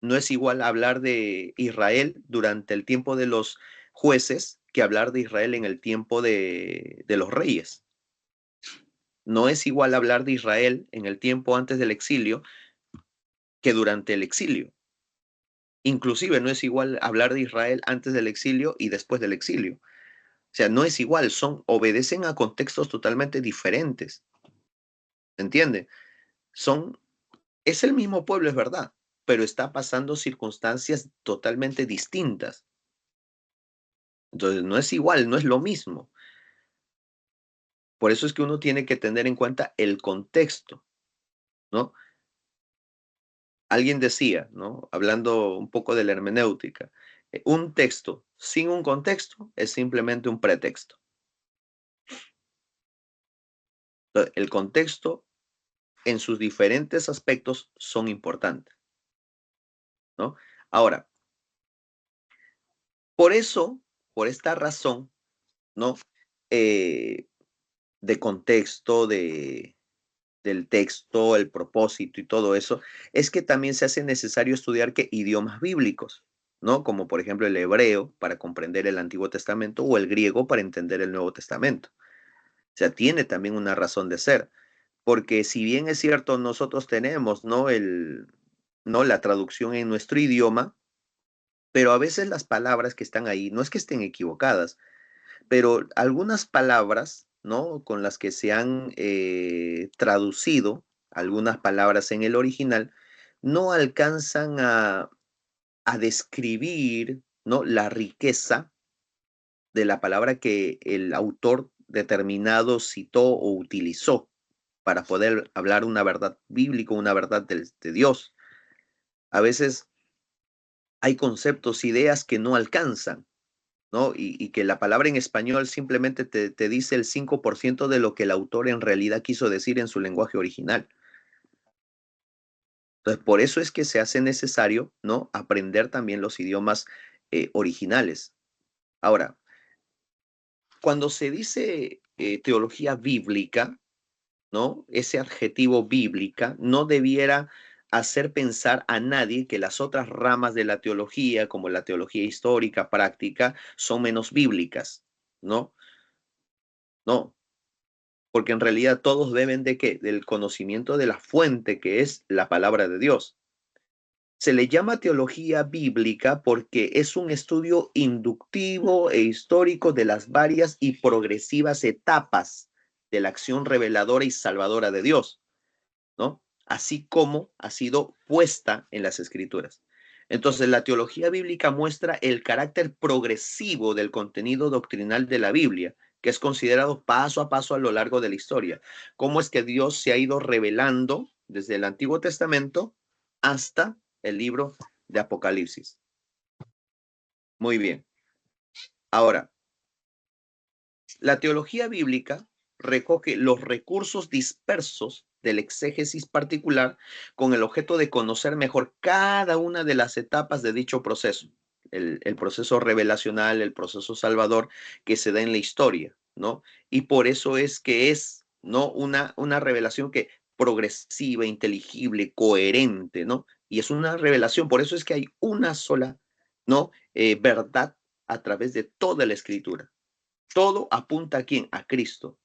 No es igual hablar de Israel durante el tiempo de los jueces que hablar de Israel en el tiempo de los reyes. No es igual hablar de Israel en el tiempo antes del exilio que durante el exilio. Inclusive no es igual hablar de Israel antes del exilio y después del exilio. O sea, no es igual, obedecen a contextos totalmente diferentes. ¿Entiende? Es el mismo pueblo, es verdad, pero está pasando circunstancias totalmente distintas. Entonces, no es igual, no es lo mismo. Por eso es que uno tiene que tener en cuenta el contexto, ¿no? Alguien decía, ¿no? Hablando un poco de la hermenéutica, un texto sin un contexto es simplemente un pretexto. Entonces, el contexto en sus diferentes aspectos son importantes, ¿no? Ahora, por esta razón, ¿no? De contexto, del texto, el propósito y todo eso, es que también se hace necesario estudiar idiomas bíblicos, ¿no? Como por ejemplo el hebreo para comprender el Antiguo Testamento o el griego para entender el Nuevo Testamento. O sea, tiene también una razón de ser, porque si bien es cierto, nosotros tenemos, ¿no? La traducción en nuestro idioma, pero a veces las palabras que están ahí no es que estén equivocadas, pero algunas palabras, ¿no? Con las que se han traducido algunas palabras en el original, no alcanzan a describir, ¿no? La riqueza de la palabra que el autor determinado citó o utilizó para poder hablar una verdad bíblica, una verdad de Dios. A veces hay conceptos, ideas que no alcanzan, ¿no? Y que la palabra en español simplemente te dice el 5% de lo que el autor en realidad quiso decir en su lenguaje original. Entonces, por eso es que se hace necesario, ¿no? Aprender también los idiomas originales. Ahora, cuando se dice teología bíblica, ¿no? Ese adjetivo bíblica no debiera hacer pensar a nadie que las otras ramas de la teología, como la teología histórica, práctica, son menos bíblicas, ¿no? No, porque en realidad todos deben ¿de qué? Del conocimiento de la fuente que es la palabra de Dios. Se le llama teología bíblica porque es un estudio inductivo e histórico de las varias y progresivas etapas de la acción reveladora y salvadora de Dios, ¿no? Así como ha sido puesta en las Escrituras. Entonces, la teología bíblica muestra el carácter progresivo del contenido doctrinal de la Biblia, que es considerado paso a paso a lo largo de la historia. Cómo es que Dios se ha ido revelando desde el Antiguo Testamento hasta el libro de Apocalipsis. Muy bien. Ahora, la teología bíblica recoge los recursos dispersos del exégesis particular con el objeto de conocer mejor cada una de las etapas de dicho proceso, el proceso revelacional, el proceso salvador que se da en la historia, ¿no? Y por eso es que es, ¿no? Una revelación que progresiva, inteligible, coherente, ¿no? Y es una revelación, por eso es que hay una sola, ¿no? Verdad a través de toda la escritura. Todo apunta a quién, a Cristo,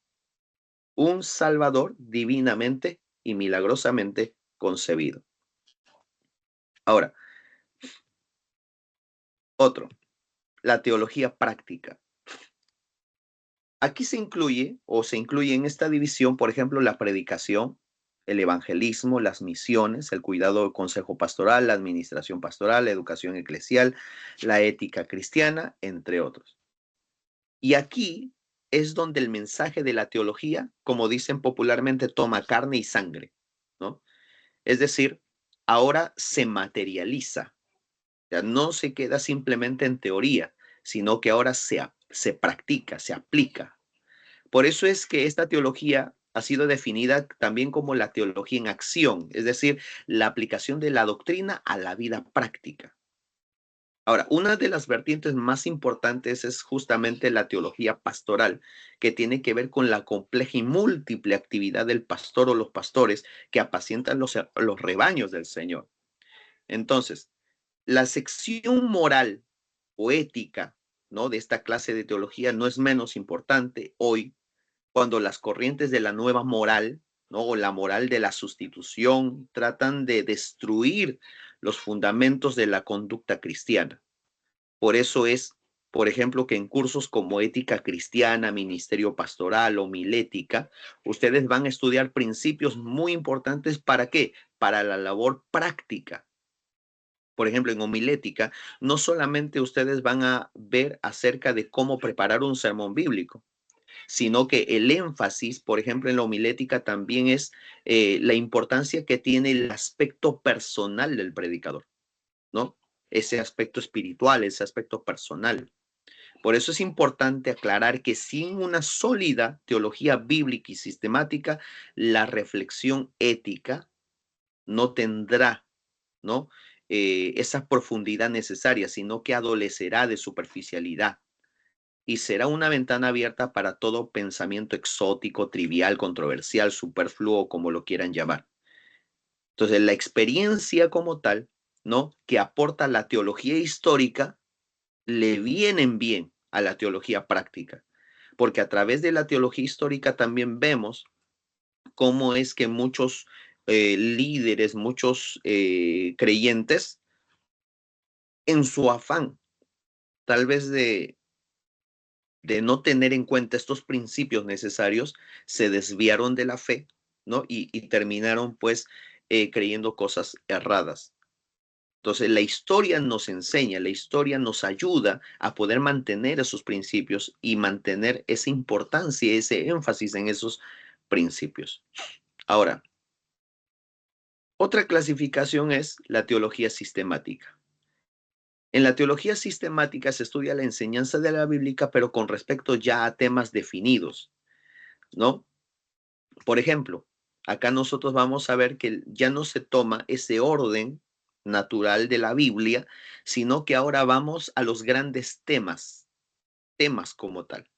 un Salvador divinamente y milagrosamente concebido. Ahora, otro, la teología práctica. Aquí se incluye en esta división, por ejemplo, la predicación, el evangelismo, las misiones, el cuidado del consejo pastoral, la administración pastoral, la educación eclesial, la ética cristiana, entre otros. Y aquí es donde el mensaje de la teología, como dicen popularmente, toma carne y sangre, ¿no? Es decir, ahora se materializa. O sea, no se queda simplemente en teoría, sino que ahora se practica, se aplica. Por eso es que esta teología ha sido definida también como la teología en acción, es decir, la aplicación de la doctrina a la vida práctica. Ahora, una de las vertientes más importantes es justamente la teología pastoral, que tiene que ver con la compleja y múltiple actividad del pastor o los pastores que apacientan los rebaños del Señor. Entonces, la sección moral o ética, ¿no?, de esta clase de teología no es menos importante hoy, cuando las corrientes de la nueva moral, ¿no?, o la moral de la sustitución tratan de destruir los fundamentos de la conducta cristiana. Por eso es, por ejemplo, que en cursos como ética cristiana, ministerio pastoral o milética, ustedes van a estudiar principios muy importantes. ¿Para qué? Para la labor práctica. Por ejemplo, en homilética, no solamente ustedes van a ver acerca de cómo preparar un sermón bíblico, sino que el énfasis, por ejemplo, en la homilética también es la importancia que tiene el aspecto personal del predicador, ¿no? Ese aspecto espiritual, ese aspecto personal. Por eso es importante aclarar que sin una sólida teología bíblica y sistemática, la reflexión ética no tendrá, ¿no?, esa profundidad necesaria, sino que adolecerá de superficialidad y será una ventana abierta para todo pensamiento exótico, trivial, controversial, superfluo, como lo quieran llamar. Entonces, la experiencia como tal, ¿no?, que aporta la teología histórica, le vienen bien a la teología práctica, porque a través de la teología histórica también vemos cómo es que muchos líderes, muchos creyentes, en su afán tal vez de no tener en cuenta estos principios necesarios, se desviaron de la fe, ¿no? Y terminaron pues creyendo cosas erradas. Entonces, la historia nos enseña, la historia nos ayuda a poder mantener esos principios y mantener esa importancia, ese énfasis en esos principios. Ahora, otra clasificación es la teología sistemática. En la teología sistemática se estudia la enseñanza de la Biblia, pero con respecto ya a temas definidos, ¿no? Por ejemplo, acá nosotros vamos a ver que ya no se toma ese orden natural de la Biblia, sino que ahora vamos a los grandes temas como tal.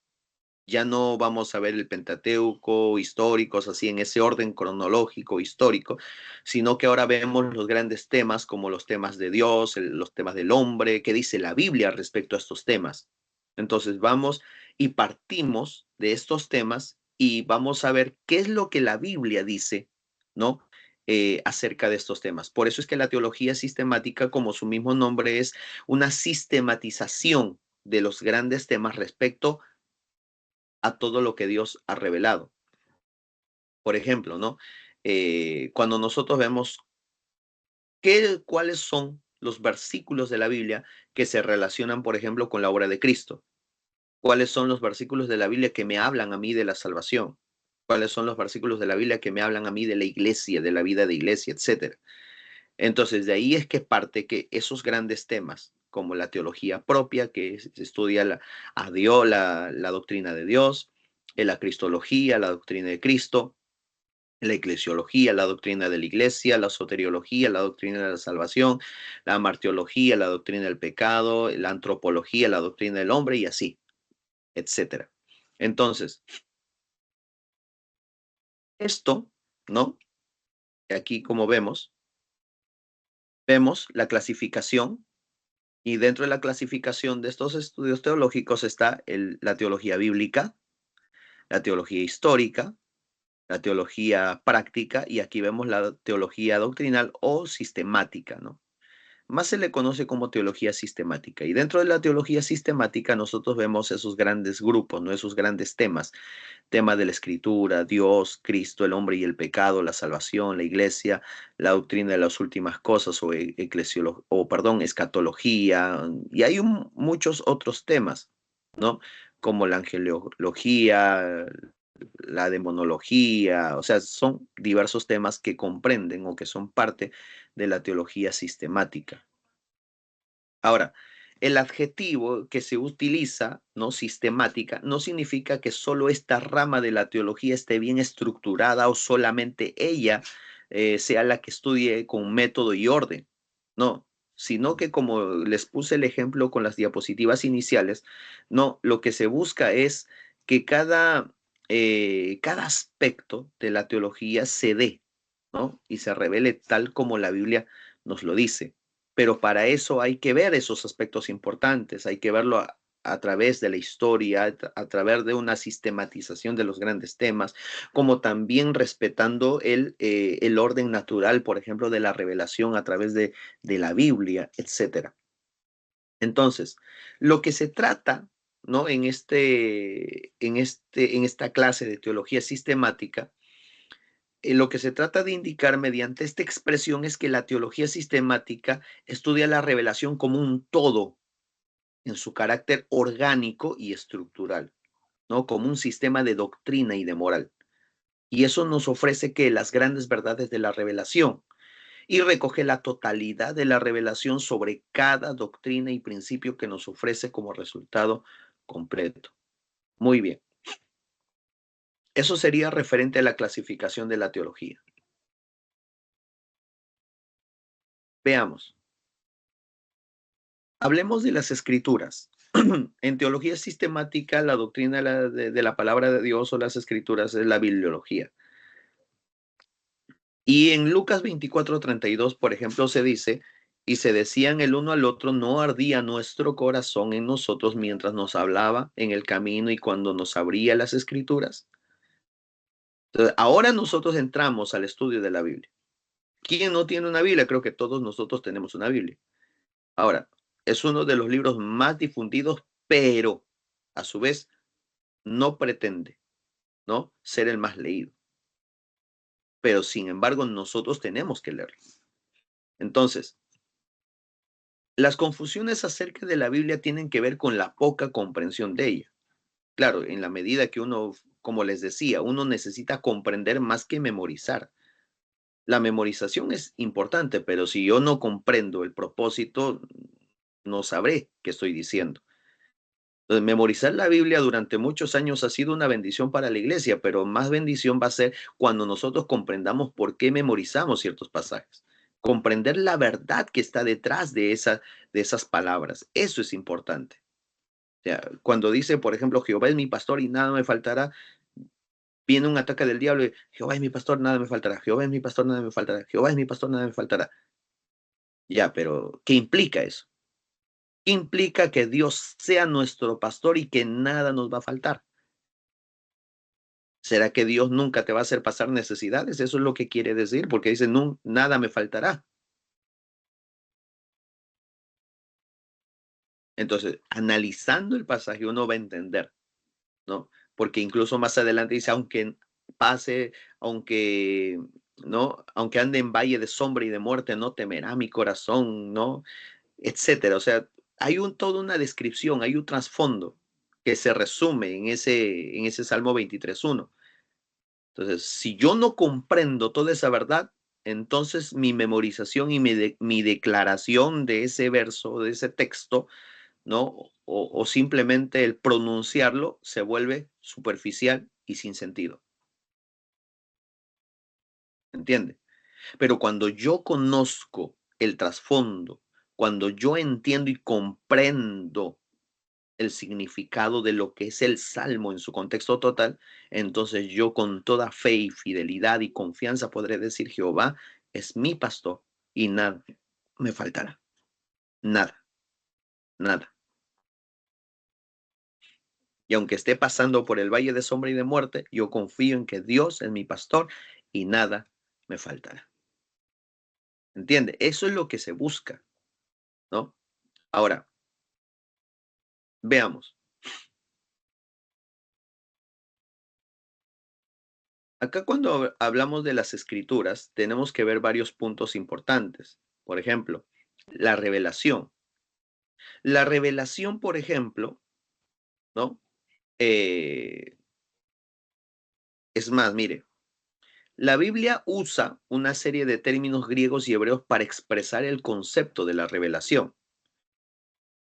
Ya no vamos a ver el Pentateuco, históricos, así en ese orden cronológico, histórico, sino que ahora vemos los grandes temas como los temas de Dios, los temas del hombre, qué dice la Biblia respecto a estos temas. Entonces vamos y partimos de estos temas y vamos a ver qué es lo que la Biblia dice, ¿no? Acerca de estos temas. Por eso es que la teología sistemática, como su mismo nombre, es una sistematización de los grandes temas respecto a todo lo que Dios ha revelado. Por ejemplo, ¿no? Cuando nosotros vemos cuáles son los versículos de la Biblia que se relacionan, por ejemplo, con la obra de Cristo. ¿Cuáles son los versículos de la Biblia que me hablan a mí de la salvación? ¿Cuáles son los versículos de la Biblia que me hablan a mí de la iglesia, de la vida de iglesia, etcétera? Entonces, de ahí es que parte que esos grandes temas, como la teología propia, que se estudia a Dios, la doctrina de Dios, la cristología, la doctrina de Cristo, la eclesiología, la doctrina de la iglesia, la soteriología, la doctrina de la salvación, la martiología, la doctrina del pecado, la antropología, la doctrina del hombre y así, etcétera. Entonces, esto, ¿no? Aquí como vemos la clasificación y dentro de la clasificación de estos estudios teológicos está la teología bíblica, la teología histórica, la teología práctica y aquí vemos la teología doctrinal o sistemática, ¿no? Más se le conoce como teología sistemática. Y dentro de la teología sistemática nosotros vemos esos grandes grupos, ¿no? Esos grandes temas. Tema de la escritura, Dios, Cristo, el hombre y el pecado, la salvación, la iglesia, la doctrina de las últimas cosas o escatología. Y hay muchos otros temas, ¿no? Como la angelología, la demonología, o sea, son diversos temas que comprenden o que son parte de la teología sistemática. Ahora, el adjetivo que se utiliza, ¿no? Sistemática, no significa que solo esta rama de la teología esté bien estructurada o solamente ella sea la que estudie con método y orden. No, sino que como les puse el ejemplo con las diapositivas iniciales, no, lo que se busca es que cada aspecto de la teología se dé, ¿no? Y se revele tal como la Biblia nos lo dice. Pero para eso hay que ver esos aspectos importantes, hay que verlo a través de la historia, a través de una sistematización de los grandes temas, como también respetando el orden natural, por ejemplo, de la revelación a través de la Biblia, etcétera. Entonces, lo que se trata, ¿no? En esta clase de teología sistemática, lo que se trata de indicar mediante esta expresión es que la teología sistemática estudia la revelación como un todo en su carácter orgánico y estructural, ¿no? Como un sistema de doctrina y de moral. Y eso nos ofrece que las grandes verdades de la revelación, y recoge la totalidad de la revelación sobre cada doctrina y principio que nos ofrece como resultado completo. Muy bien. Eso sería referente a la clasificación de la teología. Veamos. Hablemos de las escrituras. En teología sistemática, la doctrina de la palabra de Dios o las escrituras es la bibliología. Y en Lucas 24:32, por ejemplo, se dice, y se decían el uno al otro, no ardía nuestro corazón en nosotros mientras nos hablaba en el camino y cuando nos abría las escrituras. Entonces, ahora nosotros entramos al estudio de la Biblia. ¿Quién no tiene una Biblia? Creo que todos nosotros tenemos una Biblia. Ahora, es uno de los libros más difundidos, pero a su vez no pretende, ¿no?, ser el más leído. Pero sin embargo, nosotros tenemos que leerlo. Entonces, las confusiones acerca de la Biblia tienen que ver con la poca comprensión de ella. Claro, en la medida que uno, como les decía, uno necesita comprender más que memorizar. La memorización es importante, pero si yo no comprendo el propósito, no sabré qué estoy diciendo. Entonces, memorizar la Biblia durante muchos años ha sido una bendición para la iglesia, pero más bendición va a ser cuando nosotros comprendamos por qué memorizamos ciertos pasajes. Comprender la verdad que está detrás de esas palabras. Eso es importante. O sea, cuando dice, por ejemplo, Jehová es mi pastor y nada me faltará, viene un ataque del diablo y Jehová es mi pastor, nada me faltará. Jehová es mi pastor, nada me faltará. Jehová es mi pastor, nada me faltará. Ya, pero ¿qué implica eso? Implica que Dios sea nuestro pastor y que nada nos va a faltar. ¿Será que Dios nunca te va a hacer pasar necesidades? Eso es lo que quiere decir, porque dice, no, nada me faltará. Entonces, analizando el pasaje, uno va a entender, ¿no? Porque incluso más adelante dice, aunque pase, ¿no? Aunque ande en valle de sombra y de muerte, no temerá mi corazón, ¿no? Etcétera. O sea, hay toda una descripción, hay un trasfondo que se resume en ese Salmo 23:1. Entonces, si yo no comprendo toda esa verdad, entonces mi memorización y mi declaración de ese verso, de ese texto, ¿no? O simplemente el pronunciarlo se vuelve superficial y sin sentido. ¿Entiende? Pero cuando yo conozco el trasfondo, cuando yo entiendo y comprendo el significado de lo que es el salmo en su contexto total, entonces yo con toda fe y fidelidad y confianza podré decir, Jehová es mi pastor y nada me faltará. Nada, nada. Y aunque esté pasando por el valle de sombra y de muerte, yo confío en que Dios es mi pastor y nada me faltará. ¿Entiende? Eso es lo que se busca, ¿no? Ahora, veamos. Acá cuando hablamos de las escrituras, tenemos que ver varios puntos importantes. Por ejemplo, la revelación. La revelación, por ejemplo, ¿no? Es más, mire, la Biblia usa una serie de términos griegos y hebreos para expresar el concepto de la revelación.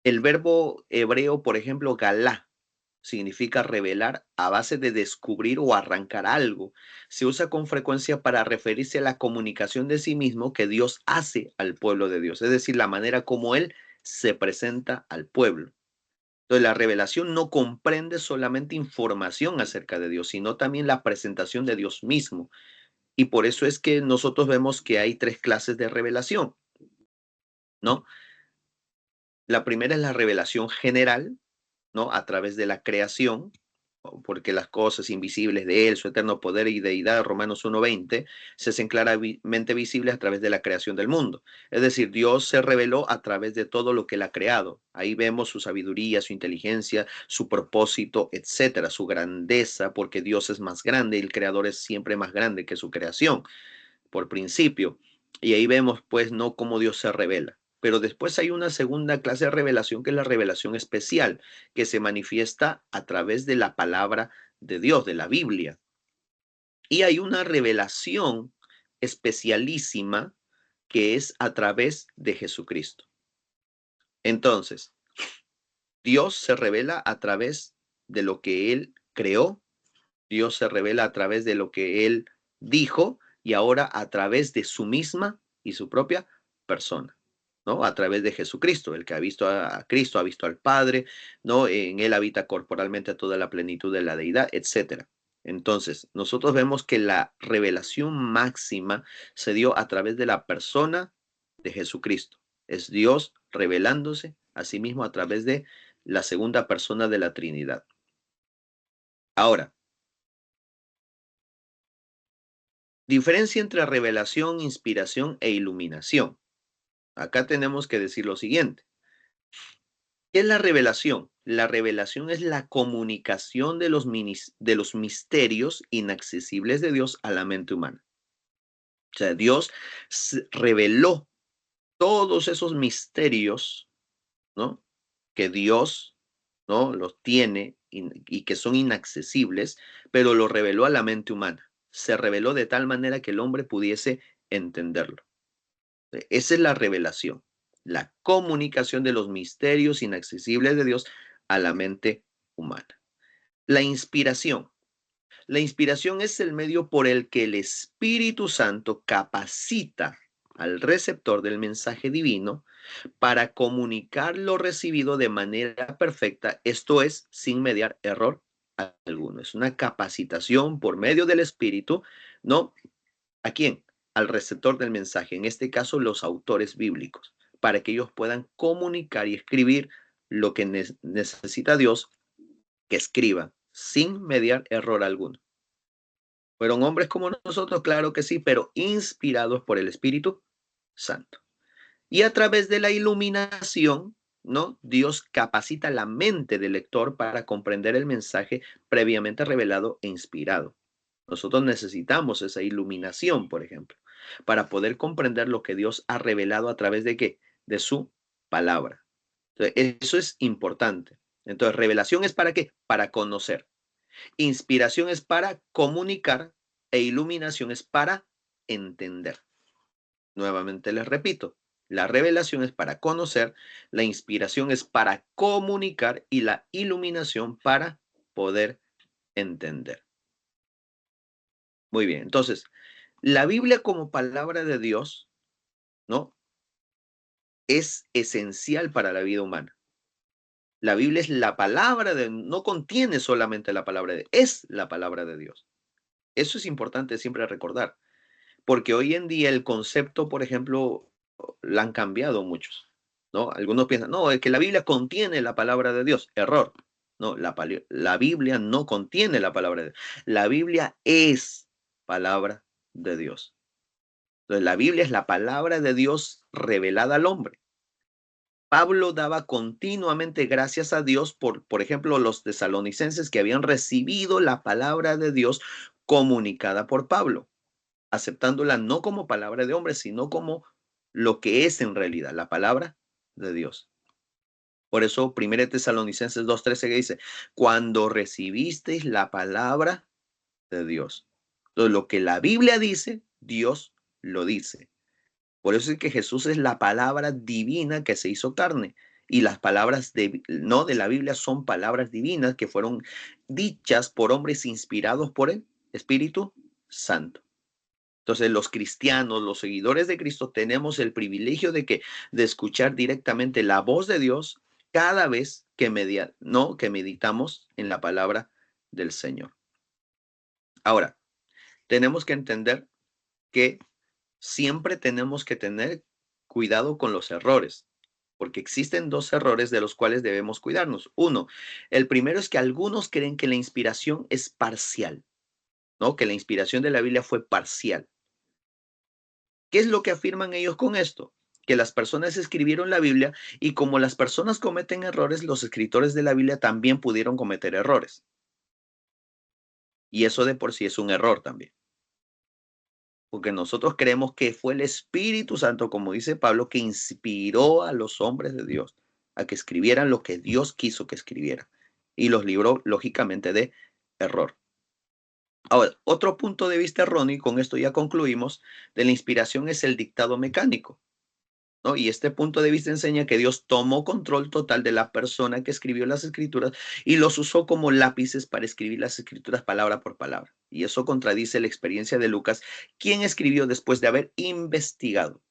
El verbo hebreo, por ejemplo, galá, significa revelar a base de descubrir o arrancar algo. Se usa con frecuencia para referirse a la comunicación de sí mismo que Dios hace al pueblo de Dios, es decir, la manera como Él se presenta al pueblo. Entonces, la revelación no comprende solamente información acerca de Dios, sino también la presentación de Dios mismo. Y por eso es que nosotros vemos que hay 3 clases de revelación, ¿no? La primera es la revelación general, ¿no? A través de la creación, porque las cosas invisibles de Él, su eterno poder y deidad, Romanos 1:20, se hacen claramente visibles a través de la creación del mundo. Es decir, Dios se reveló a través de todo lo que Él ha creado. Ahí vemos su sabiduría, su inteligencia, su propósito, etcétera, su grandeza, porque Dios es más grande y el creador es siempre más grande que su creación, por principio. Y ahí vemos, pues, no cómo Dios se revela. Pero después hay una segunda clase de revelación que es la revelación especial, que se manifiesta a través de la palabra de Dios, de la Biblia. Y hay una revelación especialísima que es a través de Jesucristo. Entonces, Dios se revela a través de lo que Él creó, Dios se revela a través de lo que Él dijo y ahora a través de su misma y su propia persona, ¿no? A través de Jesucristo, el que ha visto a Cristo, ha visto al Padre, ¿no? En Él habita corporalmente toda la plenitud de la deidad, etcétera. Entonces, nosotros vemos que la revelación máxima se dio a través de la persona de Jesucristo. Es Dios revelándose a sí mismo a través de la segunda persona de la Trinidad. Ahora, diferencia entre revelación, inspiración e iluminación. Acá tenemos que decir lo siguiente. ¿Qué es la revelación? La revelación es la comunicación de los misterios inaccesibles de Dios a la mente humana. O sea, Dios reveló todos esos misterios, ¿no? Que Dios, ¿no? Los tiene y que son inaccesibles, pero lo reveló a la mente humana. Se reveló de tal manera que el hombre pudiese entenderlo. Esa es la revelación, la comunicación de los misterios inaccesibles de Dios a la mente humana. La inspiración. La inspiración es el medio por el que el Espíritu Santo capacita al receptor del mensaje divino para comunicar lo recibido de manera perfecta, esto es, sin mediar error alguno. Es una capacitación por medio del Espíritu, ¿no? ¿A quién? Al receptor del mensaje, en este caso los autores bíblicos, para que ellos puedan comunicar y escribir lo que necesita Dios que escriban, sin mediar error alguno. ¿Fueron hombres como nosotros? Claro que sí, pero inspirados por el Espíritu Santo. Y a través de la iluminación, ¿no? Dios capacita la mente del lector para comprender el mensaje previamente revelado e inspirado. Nosotros necesitamos esa iluminación, por ejemplo, para poder comprender lo que Dios ha revelado a través de ¿qué? De su palabra. Entonces, eso es importante. Entonces, revelación es para ¿qué? Para conocer. Inspiración es para comunicar e iluminación es para entender. Nuevamente les repito, la revelación es para conocer, la inspiración es para comunicar y la iluminación para poder entender. Muy bien, entonces, la Biblia como palabra de Dios, ¿no? Es esencial para la vida humana. La Biblia es la palabra de, no contiene solamente la palabra de, es la palabra de Dios. Eso es importante siempre recordar, porque hoy en día el concepto, por ejemplo, la han cambiado muchos, ¿no? Algunos piensan, no, es que la Biblia contiene la palabra de Dios. Error. No, la Biblia no contiene la palabra de Dios. La Biblia es palabra de Dios. Entonces, la Biblia es la palabra de Dios revelada al hombre. Pablo daba continuamente gracias a Dios por ejemplo, los tesalonicenses que habían recibido la palabra de Dios comunicada por Pablo, aceptándola no como palabra de hombre, sino como lo que es en realidad, la palabra de Dios. Por eso, 1 Tesalonicenses 2:13 que dice, cuando recibisteis la palabra de Dios. Entonces, lo que la Biblia dice, Dios lo dice. Por eso es que Jesús es la palabra divina que se hizo carne. Y las palabras de la Biblia son palabras divinas que fueron dichas por hombres inspirados por el Espíritu Santo. Entonces, los cristianos, los seguidores de Cristo, tenemos el privilegio de escuchar directamente la voz de Dios cada vez que meditamos en la palabra del Señor. Ahora, tenemos que entender que siempre tenemos que tener cuidado con los errores, porque existen dos errores de los cuales debemos cuidarnos. Uno, el primero es que algunos creen que la inspiración es parcial, ¿no? Que la inspiración de la Biblia fue parcial. ¿Qué es lo que afirman ellos con esto? Que las personas escribieron la Biblia y como las personas cometen errores, los escritores de la Biblia también pudieron cometer errores. Y eso de por sí es un error también. Porque nosotros creemos que fue el Espíritu Santo, como dice Pablo, que inspiró a los hombres de Dios a que escribieran lo que Dios quiso que escribieran. Y los libró, lógicamente, de error. Ahora, otro punto de vista erróneo, y con esto ya concluimos, de la inspiración es el dictado mecánico, ¿no? Y este punto de vista enseña que Dios tomó control total de la persona que escribió las escrituras y los usó como lápices para escribir las escrituras palabra por palabra. Y eso contradice la experiencia de Lucas, quien escribió después de haber investigado.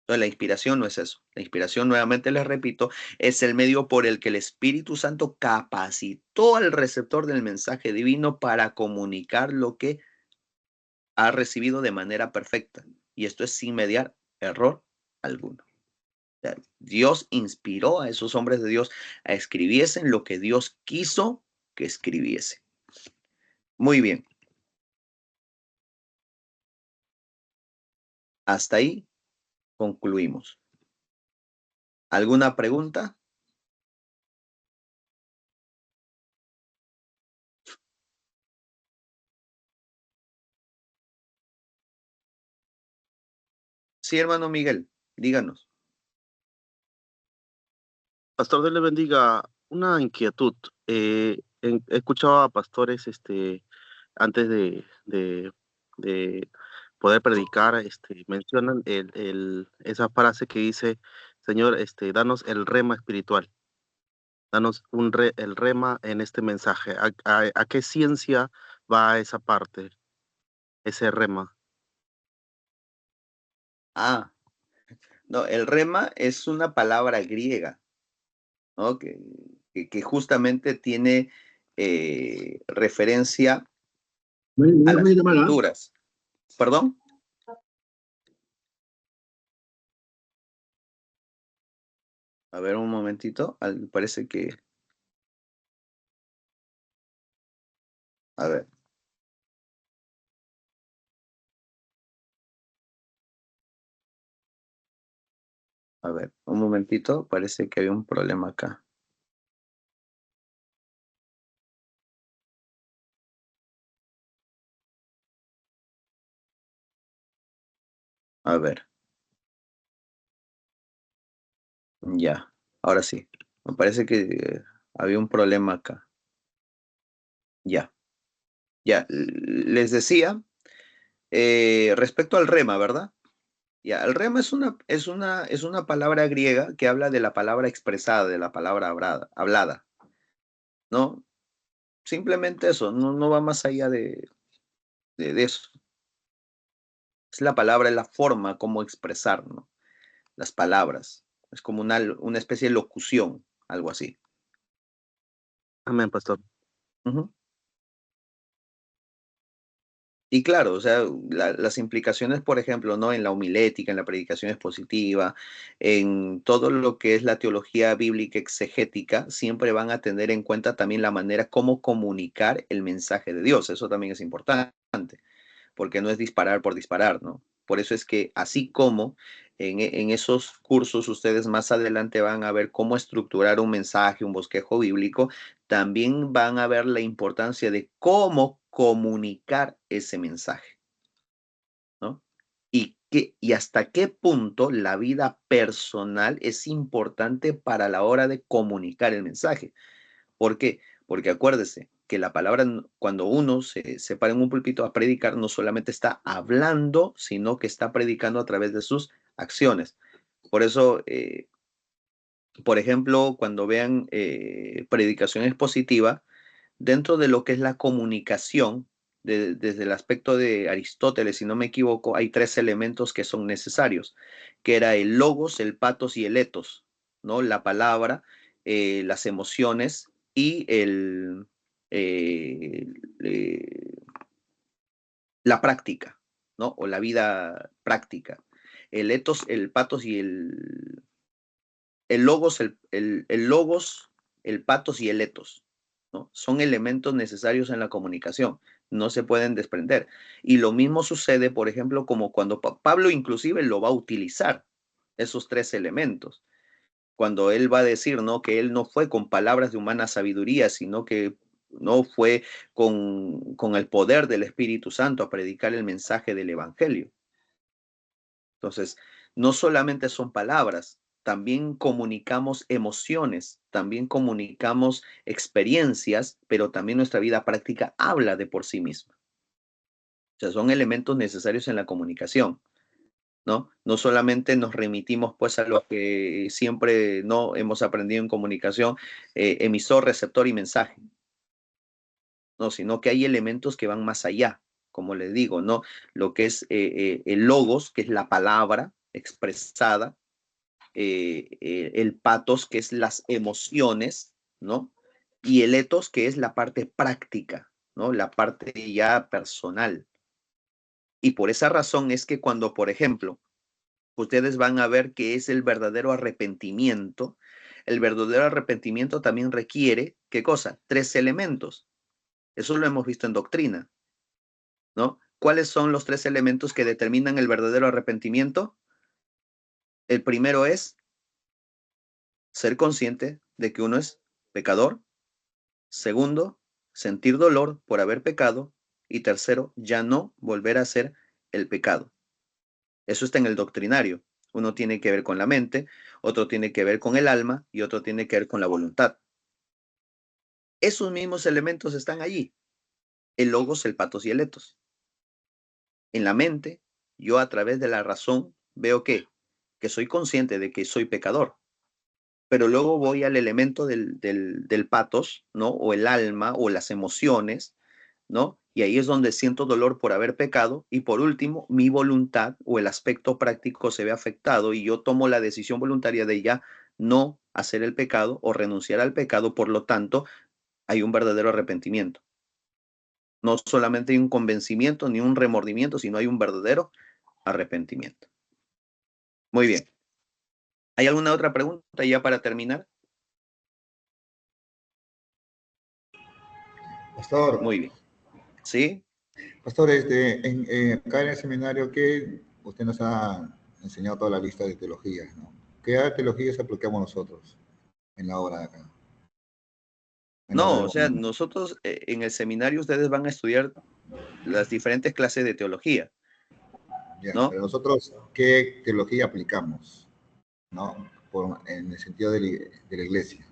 Entonces, la inspiración no es eso. La inspiración, nuevamente les repito, es el medio por el que el Espíritu Santo capacitó al receptor del mensaje divino para comunicar lo que ha recibido de manera perfecta. Y esto es sin mediar error alguno. O sea, Dios inspiró a esos hombres de Dios a escribiesen lo que Dios quiso que escribiese. Muy bien. Hasta ahí concluimos. ¿Alguna pregunta? Sí, hermano Miguel, díganos.
Pastor, Dios le bendiga. Una inquietud. He escuchado a pastores antes de poder predicar, mencionan esa frase que dice, Señor, danos el rema espiritual, danos el rema en este mensaje. ¿A qué ciencia va esa parte, ese rema?
Ah, no, el rema es una palabra griega, ¿no? Que justamente tiene referencia a las escrituras. ¿Perdón? A ver, un momentito. Parece que... A ver. A ver, un momentito. Parece que había un problema acá. A ver. Ya. Ahora sí. Me parece que había un problema acá. Ya. Ya. Les decía, respecto al rema, ¿verdad? Ya, el rema es una palabra griega que habla de la palabra expresada, de la palabra hablada, ¿no? Simplemente eso, no va más allá de eso. Es la palabra, es la forma como expresar, ¿no? Las palabras. Es como una especie de locución, algo así.
Amén, pastor.
Ujú. Y claro, o sea, las implicaciones, por ejemplo, ¿no? En la homilética, en la predicación expositiva, en todo lo que es la teología bíblica exegética, siempre van a tener en cuenta también la manera como comunicar el mensaje de Dios. Eso también es importante, porque no es disparar por disparar, ¿no? Por eso es que así como en esos cursos ustedes más adelante van a ver cómo estructurar un mensaje, un bosquejo bíblico, también van a ver la importancia de cómo comunicar ese mensaje, ¿no? Y hasta qué punto la vida personal es importante para la hora de comunicar el mensaje. ¿Por qué? Porque acuérdese que la palabra, cuando uno se para en un púlpito a predicar, no solamente está hablando, sino que está predicando a través de sus acciones. Por eso por ejemplo, cuando vean predicación expositiva, dentro de lo que es la comunicación, desde el aspecto de Aristóteles, si no me equivoco, hay 3 elementos que son necesarios, que era el logos, el patos y el etos, ¿no? La palabra, las emociones y eh, la práctica, ¿no? O la vida práctica. El etos, el patos y el logos, el logos, el patos y el etos, ¿no? Son elementos necesarios en la comunicación, no se pueden desprender. Y lo mismo sucede, por ejemplo, como cuando Pablo inclusive lo va a utilizar, esos 3 elementos. Cuando él va a decir, ¿no? Que él no fue con palabras de humana sabiduría, sino que no fue con el poder del Espíritu Santo a predicar el mensaje del Evangelio. Entonces, no solamente son palabras, también comunicamos emociones, también comunicamos experiencias, pero también nuestra vida práctica habla de por sí misma. O sea, son elementos necesarios en la comunicación, ¿no? No solamente nos remitimos pues a lo que siempre no hemos aprendido en comunicación, emisor, receptor y mensaje, no, sino que hay elementos que van más allá, como les digo, ¿no? Lo que es el logos, que es la palabra expresada, el patos, que es las emociones, ¿no? Y el etos, que es la parte práctica, ¿no? La parte ya personal. Y por esa razón es que cuando, por ejemplo, ustedes van a ver que es el verdadero arrepentimiento también requiere, ¿qué cosa? 3 elementos. Eso lo hemos visto en doctrina, ¿no? ¿Cuáles son los 3 elementos que determinan el verdadero arrepentimiento? El primero es ser consciente de que uno es pecador. Segundo, sentir dolor por haber pecado. Y tercero, ya no volver a hacer el pecado. Eso está en el doctrinario. Uno tiene que ver con la mente, otro tiene que ver con el alma y otro tiene que ver con la voluntad. Esos mismos elementos están allí. El logos, el patos y el etos. En la mente, yo a través de la razón veo que soy consciente de que soy pecador. Pero luego voy al elemento del patos, ¿no? O el alma o las emociones, ¿no? Y ahí es donde siento dolor por haber pecado. Y por último, mi voluntad o el aspecto práctico se ve afectado y yo tomo la decisión voluntaria de ya no hacer el pecado o renunciar al pecado. Por lo tanto, hay un verdadero arrepentimiento. No solamente hay un convencimiento ni un remordimiento, sino hay un verdadero arrepentimiento. Muy bien. ¿Hay alguna otra pregunta ya para terminar?
Pastor.
Muy bien. ¿Sí?
Pastor, acá en el seminario que usted nos ha enseñado toda la lista de teologías, ¿no? ¿Qué teologías aplicamos nosotros en la obra de acá?
No, o sea, nosotros en el seminario ustedes van a estudiar las diferentes clases de teología.
Ya,
¿no?
pero nosotros, ¿qué teología aplicamos? ¿No? En el sentido de la iglesia.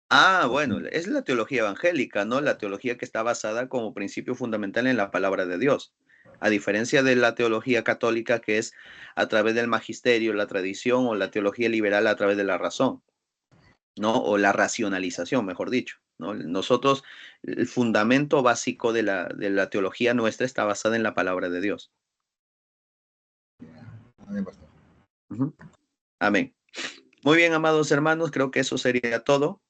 Ah, bueno, es la teología evangélica, ¿no? La teología que está basada como principio fundamental en la palabra de Dios. A diferencia de la teología católica, que es a través del magisterio, la tradición, o la teología liberal a través de la razón, ¿no? O la racionalización, mejor dicho, ¿no? Nosotros, el fundamento básico de la teología nuestra está basada en la palabra de Dios. Amén. Muy bien, amados hermanos, creo que eso sería todo.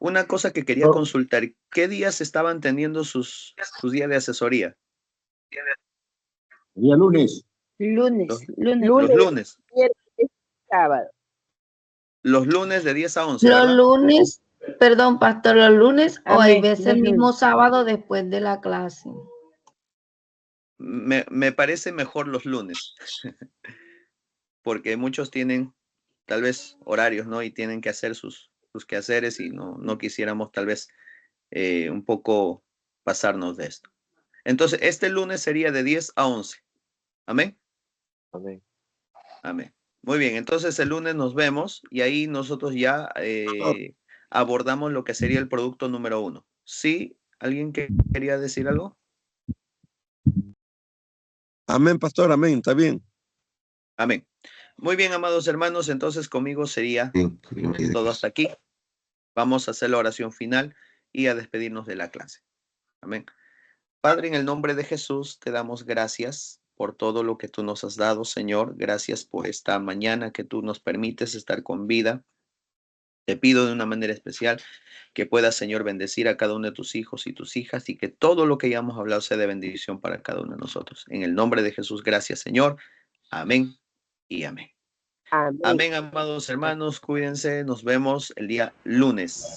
Una cosa que quería consultar, ¿qué días estaban teniendo sus días de asesoría?
Día lunes.
Lunes.
Los lunes.
Viernes, sábado.
Los lunes de 10 a 11,
Los
¿verdad?
lunes, perdón, pastor, los lunes o hay
Amén,
veces el
los
mismo
lunes.
sábado después de la clase.
Me parece mejor los lunes, porque muchos tienen tal vez horarios, ¿no? Y tienen que hacer sus quehaceres y no quisiéramos tal vez un poco pasarnos de esto. Entonces, este lunes sería de 10 a 11. ¿Amén?
Amén.
Amén. Muy bien, entonces el lunes nos vemos y ahí nosotros ya abordamos lo que sería el producto número 1. ¿Sí? ¿Alguien que quería decir algo?
Amén, pastor, amén, está bien.
Amén. Muy bien, amados hermanos, entonces conmigo sería todo hasta aquí. Vamos a hacer la oración final y a despedirnos de la clase. Amén. Padre, en el nombre de Jesús, te damos gracias por todo lo que tú nos has dado, Señor. Gracias por esta mañana que tú nos permites estar con vida. Te pido de una manera especial que puedas, Señor, bendecir a cada uno de tus hijos y tus hijas y que todo lo que hayamos hablado sea de bendición para cada uno de nosotros. En el nombre de Jesús, gracias, Señor. Amén y amén.
Amén.
Amén, amados hermanos. Cuídense. Nos vemos el día lunes.